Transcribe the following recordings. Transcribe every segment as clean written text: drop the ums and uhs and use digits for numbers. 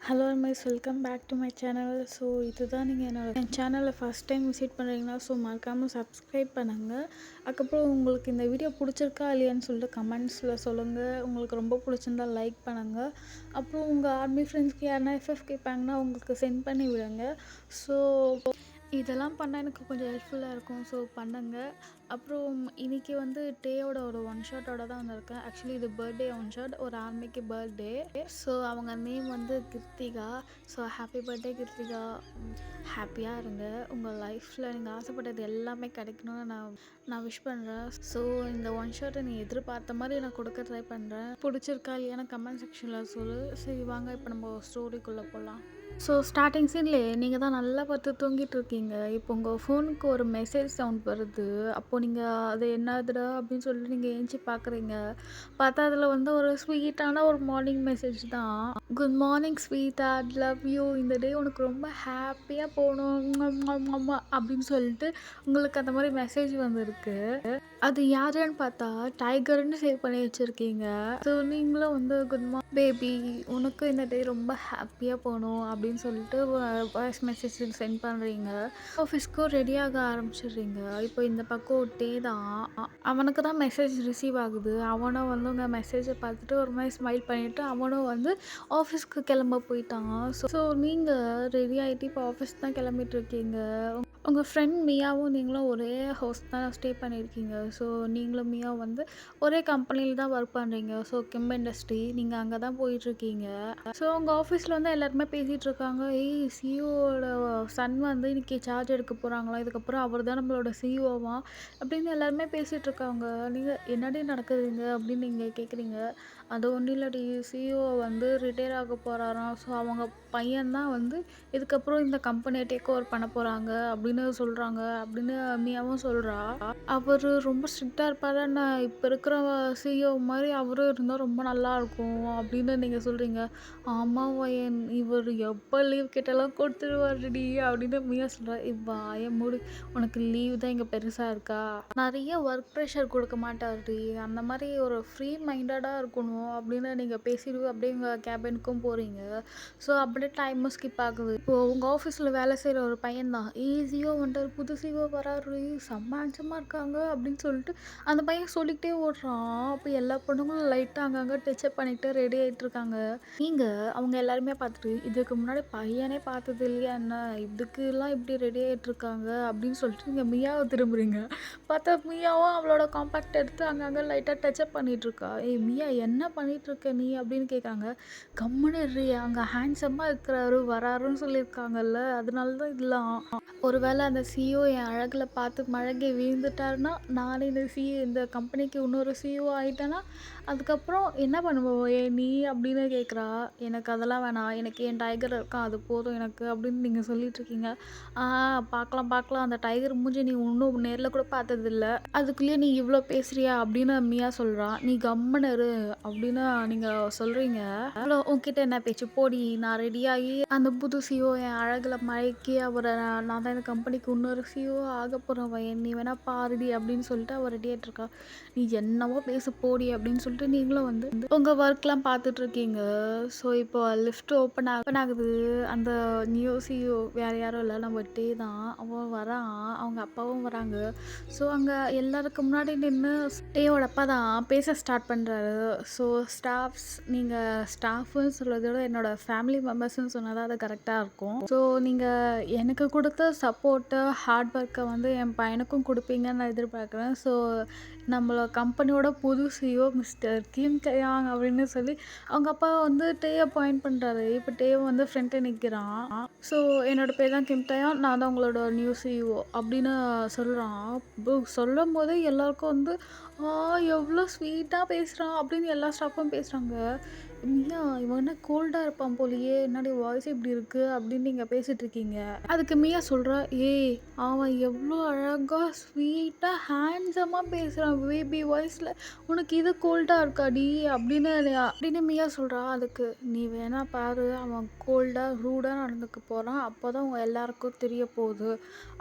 Hello miss, welcome back to my channel. So இதுதான் நீங்கள் என் சேனலில் ஃபஸ்ட் டைம் விசிட் பண்ணுறீங்கன்னா ஸோ மறக்காமல் சப்ஸ்கிரைப் பண்ணுங்கள். அதுக்கப்புறம் உங்களுக்கு இந்த வீடியோ பிடிச்சிருக்கா இல்லையான்னு சொல்லிட்டு கமெண்ட்ஸில் சொல்லுங்கள். உங்களுக்கு ரொம்ப பிடிச்சிருந்தா லைக் பண்ணுங்கள். அப்புறம் உங்கள் ஆர்மி ஃப்ரெண்ட்ஸ்க்கு யாருன்னா எஃப்எஃப் கேட்பாங்கன்னா உங்களுக்கு சென்ட் பண்ணி விடுங்க. ஸோ இதெல்லாம் பண்ணால் எனக்கு கொஞ்சம் ஹெல்ப்ஃபுல்லாக இருக்கும். ஸோ பண்ணுங்கள். அப்புறம் இன்றைக்கி வந்து டேயோட ஒரு ஒன் ஷாட்டோட தான் வந்திருக்கேன். ஆக்சுவலி இது பர்த்டே ஒன் ஷாட், ஒரு ஆர்மிக்கு பர்த்டே. ஸோ அவங்க நேம் வந்து Krithika. So happy birthday Krithika. ஹாப்பியாக இருங்க. உங்கள் லைஃப்பில் நீங்கள் ஆசைப்பட்டது எல்லாமே கிடைக்கணும்னு நான் விஷ் பண்ணுறேன். ஸோ இந்த ஒன் ஷாட்டை நீ எதிர்பார்த்த மாதிரி நான் கொடுக்க ட்ரை பண்ணுறேன். பிடிச்சிருக்கா இல்லையானா கமெண்ட் செக்ஷனில் சொல்லு. சரி வாங்க இப்போ நம்ம ஸ்டோரிக்குள்ளே போகலாம். ஸோ ஸ்டார்டிங் சீன்லேயே நீங்கள் தான் நல்லா பார்த்து தூங்கிட்டு இருக்கீங்க. இப்போ உங்கள் ஃபோனுக்கு ஒரு மெசேஜ் சவுண்ட் வருது. அப்போது நீங்கள் அது என்னதுடா அப்படின்னு சொல்லிட்டு நீங்கள் ஏஞ்சி பார்க்குறீங்க. பார்த்தா அதில் வந்து ஒரு ஸ்வீட்டான ஒரு மார்னிங் மெசேஜ் தான். Good morning sweet, I love you, இந்த டே உனக்கு ரொம்ப ஹாப்பியாக போகணும் அப்படின்னு சொல்லிட்டு உங்களுக்கு அந்த மாதிரி மெசேஜ் வந்துருக்கு. அது யாருன்னு பார்த்தா டைகர்னு சேவ் பண்ணி வச்சுருக்கீங்க. ஸோ நீங்களும் வந்து குட் மார்னிங் பேபி, உனக்கு இந்த டே ரொம்ப ஹாப்பியாக போகணும் அப்படின்னு சொல்லிட்டு வாய்ஸ் மெசேஜ் சென்ட் பண்ணுறீங்க. ஆஃபீஸ்க்கும் ரெடியாக ஆரம்பிச்சிடுறீங்க. இப்போ இந்த பக்கம் டே தான், அவனுக்கு தான் மெசேஜ் ரிசீவ் ஆகுது. அவனும் வந்து உங்கள் மெசேஜை பார்த்துட்டு ஒரு மாதிரி ஸ்மைல் பண்ணிவிட்டு அவனும் வந்து ஆஃபீஸ்க்கு கிளம்ப போயிட்டான். ஸோ நீங்கள் ரெடி ஆகிட்டு இப்போ ஆஃபீஸ் தான் கிளம்பிட்டு இருக்கீங்க. உங்கள் ஃப்ரெண்ட் மியாவும் நீங்களும் ஒரே ஹவுஸ் தான் ஸ்டே பண்ணியிருக்கீங்க. ஸோ நீங்களும் மியா வந்து ஒரே கம்பெனியில் தான் ஒர்க் பண்ணுறீங்க. ஸோ கிம் இண்டஸ்ட்ரி, நீங்கள் அங்கே தான் போயிட்டுருக்கீங்க. ஸோ உங்கள் ஆஃபீஸில் வந்து எல்லாருமே பேசிகிட்டு இருக்காங்க. சிஇஓட சன் வந்து இன்றைக்கி சார்ஜ் எடுக்க போகிறாங்களா, இதுக்கப்புறம் அவர் தான் நம்மளோட சிஇஓவா அப்படின்னு எல்லாருமே பேசிகிட்டு இருக்காங்க. நீங்கள் என்னடி நடக்குதுங்க அப்படின்னு நீங்கள் கேட்குறீங்க. அது ஒன்றும் இல்லடி, சிஇஓ வந்து ரிட்டையர் ஆக போகிறாராம். ஸோ அவங்க பையன்தான் வந்து இதுக்கப்புறம் இந்த கம்பெனியை டேக் ஓவர் பண்ண போகிறாங்க அப்படின்னு சொல்கிறாங்க அப்படின்னு மியாவும் சொல்கிறா. அவர் ரொம்ப ஸ்ட்ரிக்டாக இருப்பாருன்னு இப்போ இருக்கிற சிஇஓ மாதிரி அவரும் இருந்தால் ரொம்ப நல்லாயிருக்கும் அப்படின்னு நீங்கள் சொல்கிறீங்க. ஆமாம் வயன், இவர் எப்போ லீவ் கேட்டாலும் கொடுத்துருவாருடி அப்படின்னு மியா சொல்கிறா. வாயை மூடி, உனக்கு லீவ் தான் இங்கே பெருசாக இருக்கா? நிறைய ஒர்க் ப்ரெஷர் கொடுக்க மாட்டாருடி, அந்த மாதிரி ஒரு ஃப்ரீ மைண்டடாக இருக்கணும் அப்படின்னு நீங்கள் பேசிடுவோம். அப்படியே உங்கள் கேபினுக்கும் போகிறீங்க. ஸோ அப்படியே டைமும் ஸ்கிப் ஆகுது. இப்போது உங்கள் ஆஃபீஸில் வேலை செய்கிற ஒரு பையன்தான் ஈஸியோ வந்துட்டு புது சிஓ வராரு, செம்ம ஹேண்ட்ஸமாக இருக்காங்க அப்படின்னு சொல்லிட்டு அந்த பையன் சொல்லிக்கிட்டே ஓடுறான். அப்போ எல்லா பொண்ணுங்களும் லைட்டாக அங்கங்கே டச்சப் பண்ணிக்கிட்டு ரெடி ஆகிட்டு இருக்காங்க. நீங்கள் அவங்க எல்லாருமே பார்த்துட்டு இதுக்கு முன்னாடி பையனே பார்த்தது இல்லையா என்ன, இதுக்கெல்லாம் இப்படி ரெடி ஆகிட்டு இருக்காங்க அப்படின்னு சொல்லிட்டு நீங்கள் மியாவை திரும்புறீங்க. பார்த்தா மியாவும் அவளோட காம்பேக்ட் எடுத்து அங்கங்கே லைட்டாக டச்சப் பண்ணிகிட்டு இருக்கா. ஏய் மியா, என்ன பண்ணிகிட்டு இருக்க நீ அப்படின்னு கேட்காங்க. கம்முன்னு இரு, அங்கே ஹேண்ட்ஸமாக இருக்கிறாரு வராருன்னு சொல்லியிருக்காங்கல்ல, அதனால தான் இதெல்லாம். ஒருவேளை அந்த சிஇஓ என் அழகில் பார்த்து மழகி வீழ்ந்துட்டாருன்னா, நானே இந்த கம்பெனிக்கு இன்னொரு சிஇஓ ஆகிட்டேன்னா அதுக்கப்புறம் என்ன பண்ணுவோம் நீ அப்படின்னு கேட்குறா. எனக்கு அதெல்லாம் வேணாம், எனக்கு என் டைகர் இருக்கான் அது போதும் எனக்கு அப்படின்னு நீங்கள் சொல்லிட்டுருக்கீங்க. பார்க்கலாம் பார்க்கலாம், அந்த டைகர் மூஞ்சி நீ இன்னும் நேரில் கூட பார்த்ததில்ல, அதுக்குள்ளேயே நீ இவ்வளோ பேசுகிறியா அப்படின்னு மியா சொல்கிறா. நீ கம்முன்னு இரு அப்படின்னு நீங்கள் சொல்கிறீங்க. அவ்வளோ உன்கிட்ட என்ன பேச்சு, போடி, நான் ரெடியாகி அந்த புது சிஓ என் அழகில் மயக்கி அவரை நான் தான் இந்த கம்பெனிக்கு இன்னொரு சிஓ ஆக போகிறேன் வயன், நீ வேணா பாருடி அப்படின்னு சொல்லிட்டு அவர் ரெடி ஆகிட்டு இருக்கா. நீ என்னவோ பேச போடி அப்படின்னு சொல்லிட்டு நீங்களும் வந்து உங்கள் ஒர்க்லாம் பார்த்துட்ருக்கீங்க. ஸோ இப்போ லிஃப்ட் ஓப்பன் ஆகுது. அந்த நியூ சிஓ வேறு யாரும் இல்லை, நம்ம டே தான். அவன் வரான், அவங்க அப்பாவும் வராங்க. ஸோ அங்கே எல்லாருக்கு முன்னாடி நின்று டேயோட அப்பா தான் பேச ஸ்டார்ட் பண்ணுறாரு. ஸோ ஸ்டாஃப்ஸ், நீங்கள் ஸ்டாஃப்னு சொல்கிறத விட என்னோடய ஃபேமிலி மெம்பர்ஸ்னு சொன்னால் தான் அது கரெக்டாக இருக்கும். ஸோ நீங்கள் எனக்கு கொடுத்த சப்போர்ட்டை ஹார்ட் ஒர்க்கை வந்து என் பையனுக்கும் கொடுப்பீங்கன்னு நான் எதிர்பார்க்குறேன். ஸோ நம்மளோட கம்பெனியோட புது சிஇஓ மிஸ்டர் கிம் டயாங் அப்படின்னு சொல்லி அவங்க அப்பா வந்து டேயை பாயிண்ட் பண்ணுறாரு. இப்போ டேவை வந்து ஃப்ரெண்ட்டை நிற்கிறான். ஸோ என்னோடய பேர் தான் கிம் டயாங், நான் தான் உங்களோட நியூ சிஇஓ அப்படின்னு சொல்கிறான். சொல்லும் போதே எல்லாருக்கும் வந்து எவ்வளோ ஸ்வீட்டாக பேசுகிறான் அப்படின்னு எல்லா ஸ்டாஃபும் பேசுகிறாங்க. மியா, இவன் என்ன கோல்டாக இருப்பான் போலியே, என்னடி வாய்ஸ் இப்படி இருக்குது அப்படின்னு நீங்கள் பேசிகிட்ருக்கீங்க. அதுக்கு மியா சொல்கிறா, ஏய் அவன் எவ்வளோ அழகாக ஸ்வீட்டாக ஹேண்ட்ஸமாக பேசுகிறான் பேபி வாய்ஸில், உனக்கு இது கோல்டாக இருக்காடி அப்படின்னு மியா சொல்கிறா. அதுக்கு நீ வேணா பாரு, அவன் கோல்டாக ரூடாக நடந்துக்க போகிறான், அப்போ தான் உங்கள் எல்லாருக்கும் தெரிய போகுது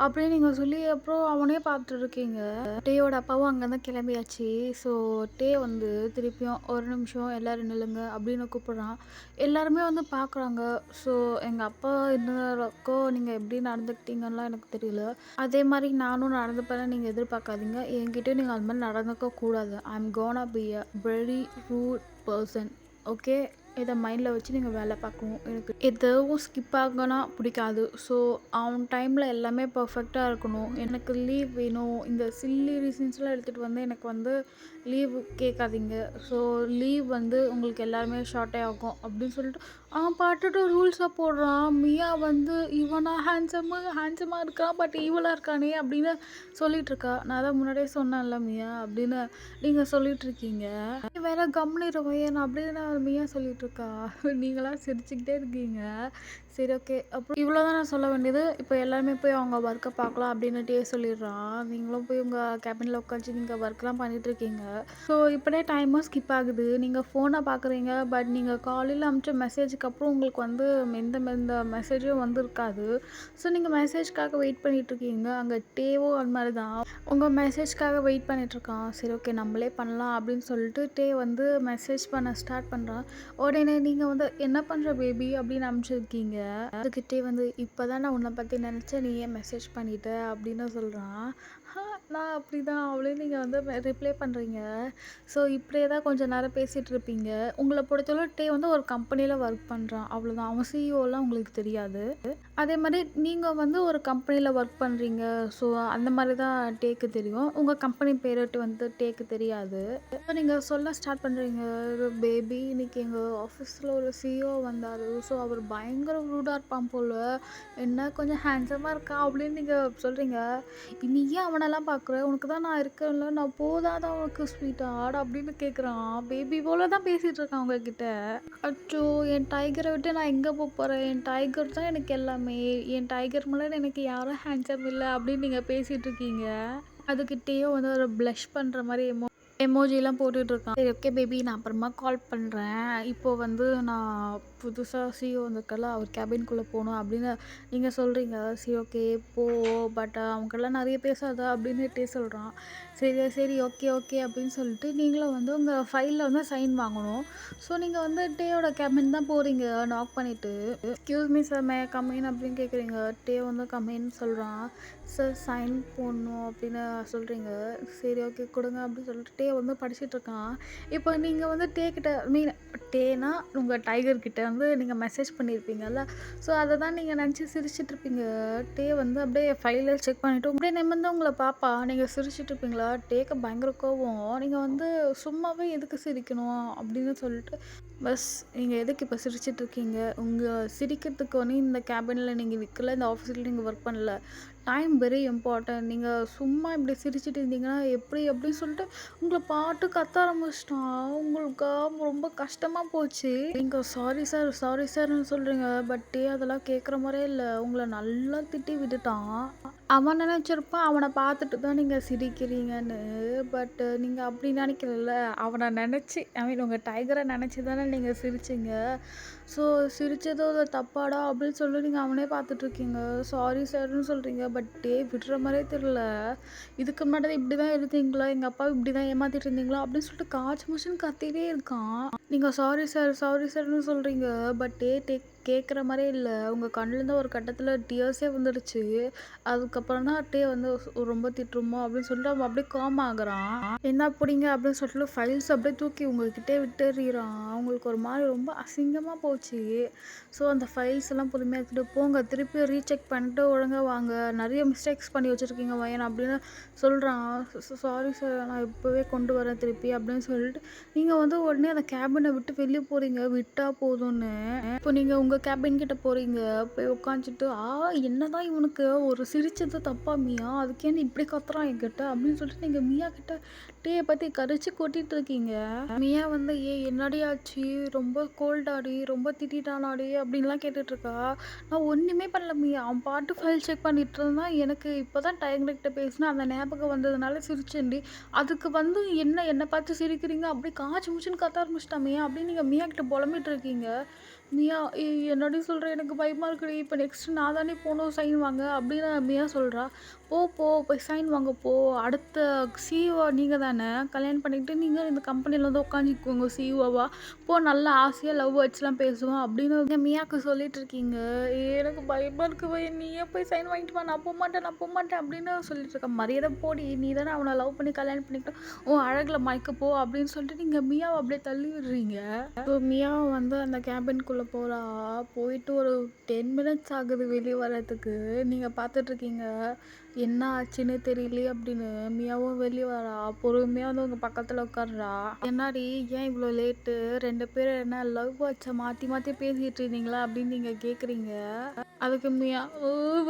அப்படின்னு நீங்கள் சொல்லி அப்புறம் அவனே பார்த்துட்ருக்கீங்க. டேயோட அப்பாவும் அங்கே தான் கிளம்பியாச்சு. ஸோ டே வந்து திருப்பியும் ஒரு நிமிஷம் எல்லோரும் நில்லுங்க அப்படின்னு அப்படின்னு கூப்பிடுறான். எல்லாருமே வந்து பார்க்குறாங்க. ஸோ எங்கள் அப்பா இன்னொருக்கோ நீங்கள் எப்படி நடந்துக்கிட்டீங்கன்னுலாம் எனக்கு தெரியல. அதே மாதிரி நானும் நடந்துப்பேன்னு நீங்கள் எதிர்பார்க்காதீங்க. என்கிட்டயும் நீங்கள் அது மாதிரி நடந்துக்க கூடாது. I am gonna be a very rude person. Okay, இதை மைண்டில் வச்சு நீங்கள் வேலை பார்க்கணும். எனக்கு எதுவும் ஸ்கிப் ஆகனா பிடிக்காது. ஸோ அவன் டைமில் எல்லாமே பர்ஃபெக்டாக இருக்கணும். எனக்கு லீவ் வேணும். இந்த சில்லி ரீசன்ஸ்லாம் எடுத்துகிட்டு வந்து எனக்கு வந்து லீவ் கேட்காதீங்க. ஸோ லீவ் வந்து உங்களுக்கு எல்லாருமே ஷார்ட்டே ஆகும் அப்படின்னு சொல்லிட்டு அவன் பாட்டுட்டு ரூல்ஸாக போடுறான். மியா வந்து இவனா ஹேண்ட்ஸமாக இருக்கான், பட் ஈவலாக இருக்கானே அப்படின்னு சொல்லிட்டு இருக்கா. நான் தான் முன்னாடியே சொன்னேன்ல மியா அப்படின்னு நீங்கள் சொல்லிட்டு இருக்கீங்க. வேற கம்முனு இருவையன் அப்படின்னு மியா சொல்லிட்டு இருக்கா. நீங்களாம் சிரிச்சுக்கிட்டே இருக்கீங்க. சரி, ஓகே. அப்புறம் இவ்வளோ தான் நான் சொல்ல வேண்டியது. இப்போ எல்லாருமே போய் அவங்க ஒர்க்கை பார்க்கலாம் அப்படின்னுட்டே சொல்லிடுறான். நீங்களும் போய் உங்கள் கேபினில் உட்காந்து நீங்கள் ஒர்க்லாம் பண்ணிகிட்ருக்கீங்க. ஸோ இப்படியே டைமும் ஸ்கிப் ஆகுது. நீங்கள் ஃபோனை பார்க்குறீங்க, பட் நீங்கள் காலையில் அனுப்பிச்ச மெசேஜுக்கு அப்புறம் உங்களுக்கு வந்து எந்த மெசேஜும் வந்திருக்காது. ஸோ நீங்கள் மெசேஜ்க்காக வெயிட் பண்ணிகிட்ருக்கீங்க. அங்கே டேவும் அது மாதிரி தான் உங்கள் மெசேஜ்க்காக வெயிட் பண்ணிகிட்ருக்கான். சரி, ஓகே, நம்மளே பண்ணலாம் அப்படின்னு சொல்லிட்டு டே வந்து மெசேஜ் பண்ண ஸ்டார்ட் பண்ணுறான். உடனே நீங்கள் வந்து என்ன பண்ணுற பேபி அப்படின்னு அனுப்பிச்சிருக்கீங்க. அதுக்கிட்டே வந்து இப்போ தான் நான் உன்னை பற்றி நினச்சேன், நீ ஏன் மெசேஜ் பண்ணிட்ட அப்படின்னு சொல்கிறான். நான் அப்படி தான் அவளையும் நீங்கள் வந்து ரிப்ளை பண்ணுறீங்க. ஸோ இப்படியே தான் கொஞ்சம் நேரம் பேசிகிட்டு இருப்பீங்க. உங்களை பொறுத்தவரை டே வந்து ஒரு கம்பெனியில் ஒர்க் பண்ணுறான், அவ்வளோதான். அவன் சிஇஓலாம் உங்களுக்கு தெரியாது. அதே மாதிரி நீங்கள் வந்து ஒரு கம்பெனியில் ஒர்க் பண்ணுறீங்க. ஸோ அந்த மாதிரி தான் டேக்கு தெரியும். உங்கள் கம்பெனி பேரிட்டு வந்து டேக்கு தெரியாது. இப்போ நீங்கள் சொல்ல ஸ்டார்ட் பண்ணுறீங்க, பேபி இன்னைக்கு எங்கள் ஆஃபீஸில் ஒரு சிஇஓ வந்தார். ஸோ அவர் பயங்கர ரூடாக இருப்பான் போல், என்ன கொஞ்சம் ஹேண்ட்ஸமாக இருக்கா அப்படின்னு நீங்கள் சொல்கிறீங்க. நீ ஏன் அவனெல்லாம் பார்க்குற, உனக்கு தான் நான் இருக்கேன்ல, நான் போதாதான் உனக்கு ஸ்வீட் ஆட் அப்படின்னு கேட்குறான். பேபி போல தான் பேசிகிட்டு இருக்கான் உங்ககிட்ட. அச்சோ, என் டைகரை விட்டு நான் எங்கே போகிறேன், என் டைகர் தான் எனக்கு எல்லாமே, என் டைகர் மேலே எனக்கு யாரும் ஹேண்ட்ஸம் இல்லை அப்படின்னு நீங்கள் பேசிகிட்டு இருக்கீங்க. அதுக்கிட்டேயோ வந்து ஒரு ப்ளஷ் பண்ணுற மாதிரி எமோஜிலாம் போட்டுட்ருக்கான். சரி, ஓகே பேபி, நான் அப்புறமா கால் பண்ணுறேன். இப்போது வந்து நான் புதுசாக சிஇஓ வந்திருக்கல, அவர் கேபின்குள்ளே போகணும் அப்படின்னு நீங்கள் சொல்கிறீங்க. சரி, ஓகே போ, பட் அவங்கெல்லாம் நிறைய பேசாத அப்படின்னுட்டே சொல்கிறான். சரி, ஓகே ஓகே அப்படின்னு சொல்லிட்டு நீங்களும் வந்து உங்கள் ஃபைலில் வந்து சைன் வாங்கணும். ஸோ நீங்கள் வந்து டேயோட கேபின் தான் போகிறீங்க. நாக் பண்ணிவிட்டு எக்ஸ்கியூஸ் மீ சார், மே கம்மின் அப்படின்னு கேட்குறீங்க. டே வந்து கம்மின்னு சொல்கிறான். சார் சைன் போடணும் அப்படின்னு சொல்கிறீங்க. சரி, ஓகே கொடுங்க அப்படின்னு சொல்லிட்டு டே வந்து படிச்சுட்டு இருக்கான். இப்போ நீங்கள் வந்து டே கிட்ட டேனா உங்கள் டைகர்கிட்ட வந்து நீங்கள் மெசேஜ் பண்ணியிருப்பீங்கல்ல, ஸோ அதை தான் நீங்கள் நினச்சி சிரிச்சிட்ருப்பீங்க. டே வந்து அப்படியே ஃபைலில் செக் பண்ணிவிட்டு அப்படியே நிமிர்ந்து உங்களை பாப்பா. நீங்கள் சிரிச்சிட்ருப்பீங்களா? டேக்கு பயங்கர கோவம். நீங்கள் வந்து சும்மாவே எதுக்கு சிரிக்கணும் அப்படின்னு சொல்லிட்டு, பஸ் நீங்கள் எதுக்கு இப்போ சிரிச்சிட்ருக்கீங்க? உங்கள் சிரிக்கிறதுக்கு வந்து இந்த கேபினில் நீங்கள் நிற்கல, இந்த ஆஃபீஸில் நீங்கள் ஒர்க் பண்ணல. Time very important. நீங்கள் சும்மா இப்படி சிரிச்சிட்டு இருந்தீங்கன்னா எப்படி அப்படின்னு சொல்லிட்டு உங்களை பாட்டு கத்த ஆரம்பிச்சிட்டான். உங்களுக்கு ரொம்ப கஷ்டமாக போச்சு. நீங்கள் சாரி சார்னு சொல்கிறீங்க, பட் அதெல்லாம் கேட்குற மாதிரியே இல்லை. உங்களை நல்லா திட்டி விட்டுட்டான். அவன் நினச்சிருப்பான் அவனை பார்த்துட்டு தான் நீங்கள் சிரிக்கிறீங்கன்னு. பட் நீங்கள் அப்படி நினைக்கல. அவனை நினச்சி, ஐ மீன் உங்கள் டைகரை நினச்சி தானே நீங்கள் சிரிச்சிங்க. ஸோ சிரிச்சதோ அதை தப்பாடா அப்படின்னு சொல்லி நீங்கள் அவனே பார்த்துட்ருக்கீங்க. சாரி சார்னு சொல்கிறீங்க, பட் விடுற மாதிரியே தெரியல. இதுக்கு முன்னாடி இப்படி தான் இருந்தீங்களா, எங்கள் அப்பா இப்படி தான் ஏமாற்றிட்டு இருந்தீங்களா அப்படின்னு சொல்லிட்டு காய்ச்சி மூச்சுன்னு கத்திட்டே இருக்கான். நீங்கள் சாரி சார்னு சொல்கிறீங்க, பட் கேட்குற மாதிரியே இல்லை. உங்கள் கண்ணுலேருந்து ஒரு கட்டத்தில் டியர்ஸே வந்துடுச்சு. அதுக்கப்புறம் தான் வந்து ரொம்ப திட்டுருமோ அப்படின்னு சொல்லிட்டு அவன் அப்படியே காம் ஆகுறான். என்ன பிடிங்க அப்படின்னு சொல்லிட்டு ஃபைல்ஸ் அப்படியே தூக்கி உங்கள்கிட்டே விட்டுறான். அவங்களுக்கு ஒரு மாதிரி ரொம்ப அசிங்கமாக போச்சு. ஸோ அந்த ஃபைல்ஸ் எல்லாம் பொறுமையாக எடுத்துகிட்டு போங்க, திருப்பி ரீசெக் பண்ணிட்டு ஒழுங்காக வாங்க, நிறைய மிஸ்டேக்ஸ் பண்ணி வச்சுருக்கீங்க வயன் அப்படின்னு சொல்கிறான். சாரி சார், நான் இப்போவே கொண்டு வரேன் திருப்பி அப்படின்னு சொல்லிட்டு நீங்கள் வந்து உடனே அந்த கேபினை விட்டு வெளியே போகிறீங்க. விட்டால் போதும்னு இப்போ நீங்கள் உங்கள் கேபின் கிட்ட போகிறீங்க. போய் உட்காந்துட்டு என்னதான் இவனுக்கு ஒரு சிரிச்சது தப்பா மியா, அதுக்கே இப்படி கத்துறான் என்கிட்ட அப்படின்னு சொல்லிட்டு நீங்கள் மியா கிட்ட டேயை பற்றி கரிச்சு கொட்டிட்டு இருக்கீங்க. மியா வந்து என்னடி ஆச்சு, ரொம்ப கோல்டாடி, ரொம்ப திட்டானாடி அப்படின்லாம் கேட்டுட்ருக்கா. நான் ஒன்றுமே பண்ணல மியா, அவன் பாட்டு ஃபைல் செக் பண்ணிட்டு இருந்தான். எனக்கு இப்போ தான் டைகர்கிட்ட பேசினா அந்த ஞாபகம் வந்ததுனால சிரிச்சேன்டி. அதுக்கு வந்து என்னை பார்த்து சிரிக்கிறீங்க அப்படி காய்ச்சி மூச்சுன்னு கத்த ஆரம்பிச்சிட்டா மியா அப்படின்னு நீங்கள் மியா கிட்ட புலம்பிட்டு இருக்கீங்க. மியா என்னடி சொல்ற? எனக்கு பயமா இருக்குடி. இப்ப நெக்ஸ்ட் நான் தானே போணும் சைன் வாங்க அப்படின்னு மியா சொல்றா. போய் சைன் வாங்க போ. அடுத்த சிஇஓ நீங்க தானே. கல்யாணம் பண்ணிக்கிட்டு நீங்க இந்த கம்பெனில வந்து உட்காந்துக்கோங்க சிஇஓவா. நல்லா ஆசையா லவ் வேர்ட்ஸ்லாம் பேசுவோம் அப்படின்னு மியாக்கு சொல்லிட்டு இருக்கீங்க. எனக்கு பயமா இருக்கு நீயே போய் சைன் வாங்கிட்டு வா. நான் போக மாட்டேன் அப்படின்னு சொல்லிட்டு இருக்கேன். மரியாதை போடி. நீ தானே அவனை லவ் பண்ணி கல்யாணம் பண்ணிக்கிட்டு உன் அழகுல மயக்க போ அப்படின்னு சொல்லிட்டு நீங்க மியாவை அப்படியே தள்ளி விடுறீங்க. ஸோ மியா வந்து அந்த கேபின்குள்ளே போகிறா. போயிட்டு ஒரு 10 மினிட்ஸ் ஆகுது வெளியே வர்றதுக்கு. நீங்கள் பார்த்துட்ருக்கீங்க என்ன ஆச்சுன்னு தெரியலையே அப்படின்னு. மியாவும் வெளியே வரா. பொறுமையாக வந்து உங்கள் பக்கத்தில் உட்கார்றா. என்னாடி ஏன் இவ்வளோ லேட்டு? 2 பேரும் என்ன லவ் வேர்ட்ஸை மாற்றி மாற்றி பேசிகிட்டு இருந்தீங்களா அப்படின்னு நீங்கள் கேட்குறீங்க. அதுக்கு மியா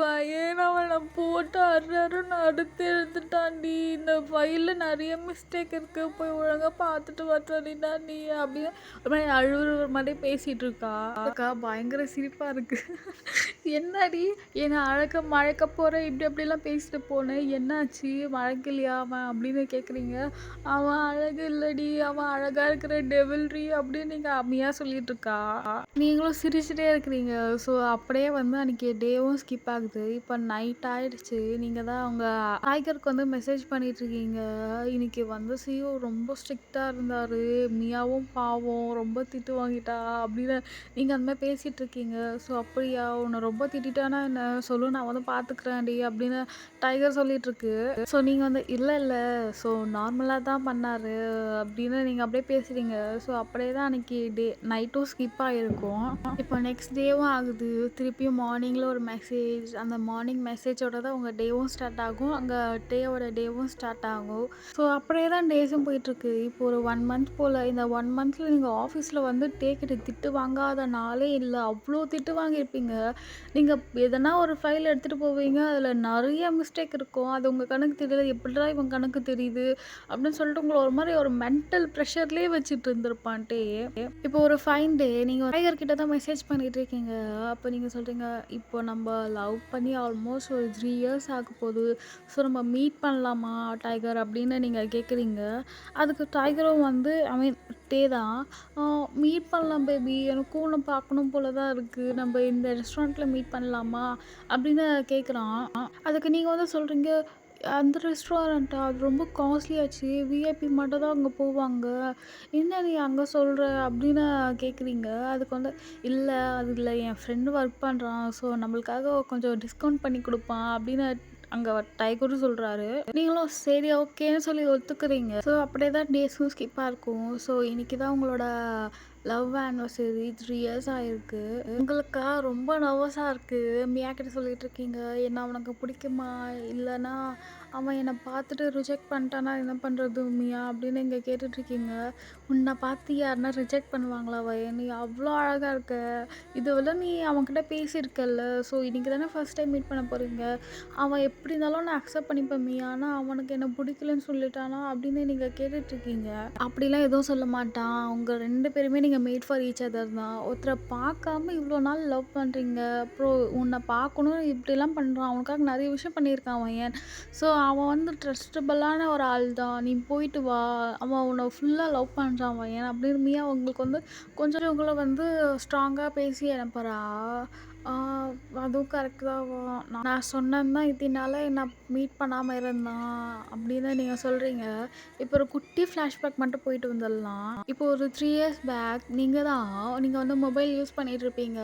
பையன் அவனை போட்டு அறுன்னு அடுத்து எடுத்துட்டான்டி. இந்த ஃபைலில் நிறைய மிஸ்டேக் இருக்குது. போய் ஒழுங்காக பார்த்துட்டு வரட்டா நீ அப்படின்னு ஒரு மாதிரி அழுவுற மாதிரி பேசிகிட்டு இருக்கா. அக்கா பயங்கர சிரிப்பாக இருக்குது. என்னடி என்னை மழைக்க போகிற இப்படி அப்படிலாம் பேசிட்டு போனேன். என்னாச்சு மழைக்கலையா அவன் அப்படின்னு கேட்குறீங்க. அவன் அழகு இல்லடி, அவன் அழகாக இருக்கிற டெவில்ரி அப்படின்னு நீங்கள் அம்மையாக சொல்லிட்டு இருக்கா. நீங்களும் சிரிச்சுட்டே இருக்கிறீங்க. ஸோ அப்படியே வந்து அன்றைக்கி டேவும் ஸ்கிப் ஆகுது. இப்போ நைட் ஆகிடுச்சு. நீங்கள் தான் அவங்க டைகருக்கு வந்து மெசேஜ் பண்ணிகிட்ருக்கீங்க. இன்றைக்கி வந்து சிஓ ரொம்ப ஸ்ட்ரிக்டாக இருந்தார். மியாவும் பாவம் ரொம்ப திட்டு வாங்கிட்டா அப்படின்னு நீங்கள் அந்த மாதிரி பேசிகிட்டு இருக்கீங்க. ஸோ அப்படியா உன்னை ரொம்ப திட்டானா என்ன சொல்லு, நான் வந்து பார்த்துக்கிறேன்டி அப்படின்னு டைகர் சொல்லிகிட்ருக்கு. ஸோ நீங்கள் வந்து இல்லை ஸோ நார்மலாக தான் பண்ணார் அப்படின்னு நீங்கள் அப்படியே பேசுகிறீங்க. ஸோ அப்படியே தான் அன்றைக்கி நைட்டும் ஸ்கிப் ஆகிருக்கும். இப்போ நெக்ஸ்ட் டேவும் ஆகுது. திருப்பியும் மார்னிங்கில் ஒரு மெசேஜ். அந்த மார்னிங் மெசேஜோட தான் உங்கள் டேவும் ஸ்டார்ட் ஆகும். அங்கே டேவும் ஸ்டார்ட் ஆகும். ஸோ அப்படியே தான் டேஸும் போயிட்டுருக்கு. இப்போ ஒரு 1 மந்த் போல். இந்த 1 மந்தில் நீங்கள் ஆஃபீஸில் வந்து கிட்ட திட்டு வாங்காத நாளே இல்லை. அவ்வளோ திட்டு வாங்கியிருப்பீங்க. நீங்கள் எதனா ஒரு ஃபைல் எடுத்துகிட்டு போவீங்க. அதில் நிறைய மிஸ்டேக் இருக்கும். அது உங்கள் கணக்கு தெரியல. எப்படிடா இவன் கணக்கு தெரியுது அப்படின்னு சொல்லிட்டு உங்களை ஒரு மாதிரி ஒரு மென்டல் ப்ரெஷர்லேயே வச்சுட்டு இருந்திருப்பான்ட்டே. இப்போ ஒரு ஃபைன் டே நீங்கள் டைகர் கிட்ட தான் மெசேஜ் பண்ணிகிட்டு இருக்கீங்க. அப்போ நீங்கள் சொல்கிறீங்க இப்போ நம்ம லவ் பண்ணி ஆல்மோஸ்ட் ஒரு 3 இயர்ஸ் ஆக போகுது. ஸோ நம்ம மீட் பண்ணலாமா டைகர் அப்படின்னு நீங்கள் கேட்குறீங்க. அதுக்கு டைகரும் வந்து ஐ மீன் தான் மீட் பண்ணலாம் பேபி, எனக்கும் ஒன்று பார்க்கணும் போல தான் இருக்குது. நம்ம இந்த ரெஸ்டாரண்ட்டில் மீட் பண்ணலாமா அப்படின்னு கேட்குறான். அதுக்கு நீங்கள் வந்து சொல்கிறீங்க அந்த ரெஸ்டாரண்ட்டா அது ரொம்ப காஸ்ட்லி ஆச்சு. விஐபி மட்டும் தான் அங்கே போவாங்க. என்ன நீ அங்கே சொல்கிற அப்படின்னு கேட்குறீங்க. அதுக்கு வந்து அது இல்லை என் ஃப்ரெண்டு ஒர்க் பண்ணுறான். ஸோ நம்மளுக்காக கொஞ்சம் டிஸ்கவுண்ட் பண்ணி கொடுப்பான் அப்படின்னு அங்கே டைகரும் சொல்கிறாரு. நீங்களும் சரி ஓகேன்னு சொல்லி ஒத்துக்கிறீங்க. ஸோ அப்படியே தான் டேஸும் ஸ்கிப்பாக இருக்கும். ஸோ இன்றைக்கி தான் உங்களோட லவ் ஆனிவர்சரி 3 இயர்ஸ் ஆகிருக்கு. உங்களுக்கா ரொம்ப நர்வஸாக இருக்குது. மியா கிட்ட சொல்லிட்டு இருக்கீங்க என்ன அவனுக்கு பிடிக்குமா, இல்லைன்னா அவன் என்னை பார்த்துட்டு ரிஜெக்ட் பண்ணிட்டானா என்ன பண்ணுறது மியா அப்படின்னு இங்கே கேட்டுட்ருக்கீங்க. உன்னை பார்த்து யாருன்னா ரிஜெக்ட் பண்ணுவாங்களா நீ அவ்வளோ அழகாக இருக்க. இதுவரை நீ அவன்கிட்ட பேசியிருக்கல்ல. ஸோ இன்றைக்கி தானே ஃபர்ஸ்ட் டைம் மீட் பண்ண போகிறீங்க. அவன் எப்படி இருந்தாலும் நான் அக்செப்ட் பண்ணிப்பேன் மியா. ஆனால் அவனுக்கு என்ன பிடிக்கலன்னு சொல்லிட்டானா அப்படின்னு நீங்கள் கேட்டுட்ருக்கீங்க. அப்படிலாம் எதுவும் சொல்ல மாட்டான். உங்கள் 2 பேருமே நீங்கள் மேட் ஃபார் ஈச் அதர் தான். ஒருத்தரை பார்க்காம இவ்வளோ நாள் லவ் பண்ணுறீங்க. அப்புறம் உன்னை பார்க்கணும் இப்படிலாம் பண்ணுறான். அவனுக்காக நிறைய விஷயம் பண்ணியிருக்கான் அவன். ஸோ அவன் வந்து ட்ரஸ்டபுளான ஒரு ஆள் தான். நீ போயிட்டு வா. அவன் உன்னை ஃபுல்லாக லவ் பண்ணுறான் அப்படின்னு மியா உங்களுக்கு வந்து கொஞ்சம் உங்களை வந்து ஸ்ட்ராங்காக பேசி அனுப்புகிறா. அதுவும் கரெக்ட் தான். நான் சொன்னேன் தான் இதனால என்ன மீட் பண்ணாமல் இருந்தான் அப்படின்னு நீங்கள் சொல்கிறீங்க. இப்போ ஒரு குட்டி ஃப்ளாஷ்பேக் மட்டும் போயிட்டு வந்துடலாம். இப்போ ஒரு 3 இயர்ஸ் பேக் நீங்கள் வந்து மொபைல் யூஸ் பண்ணிகிட்டு இருப்பீங்க.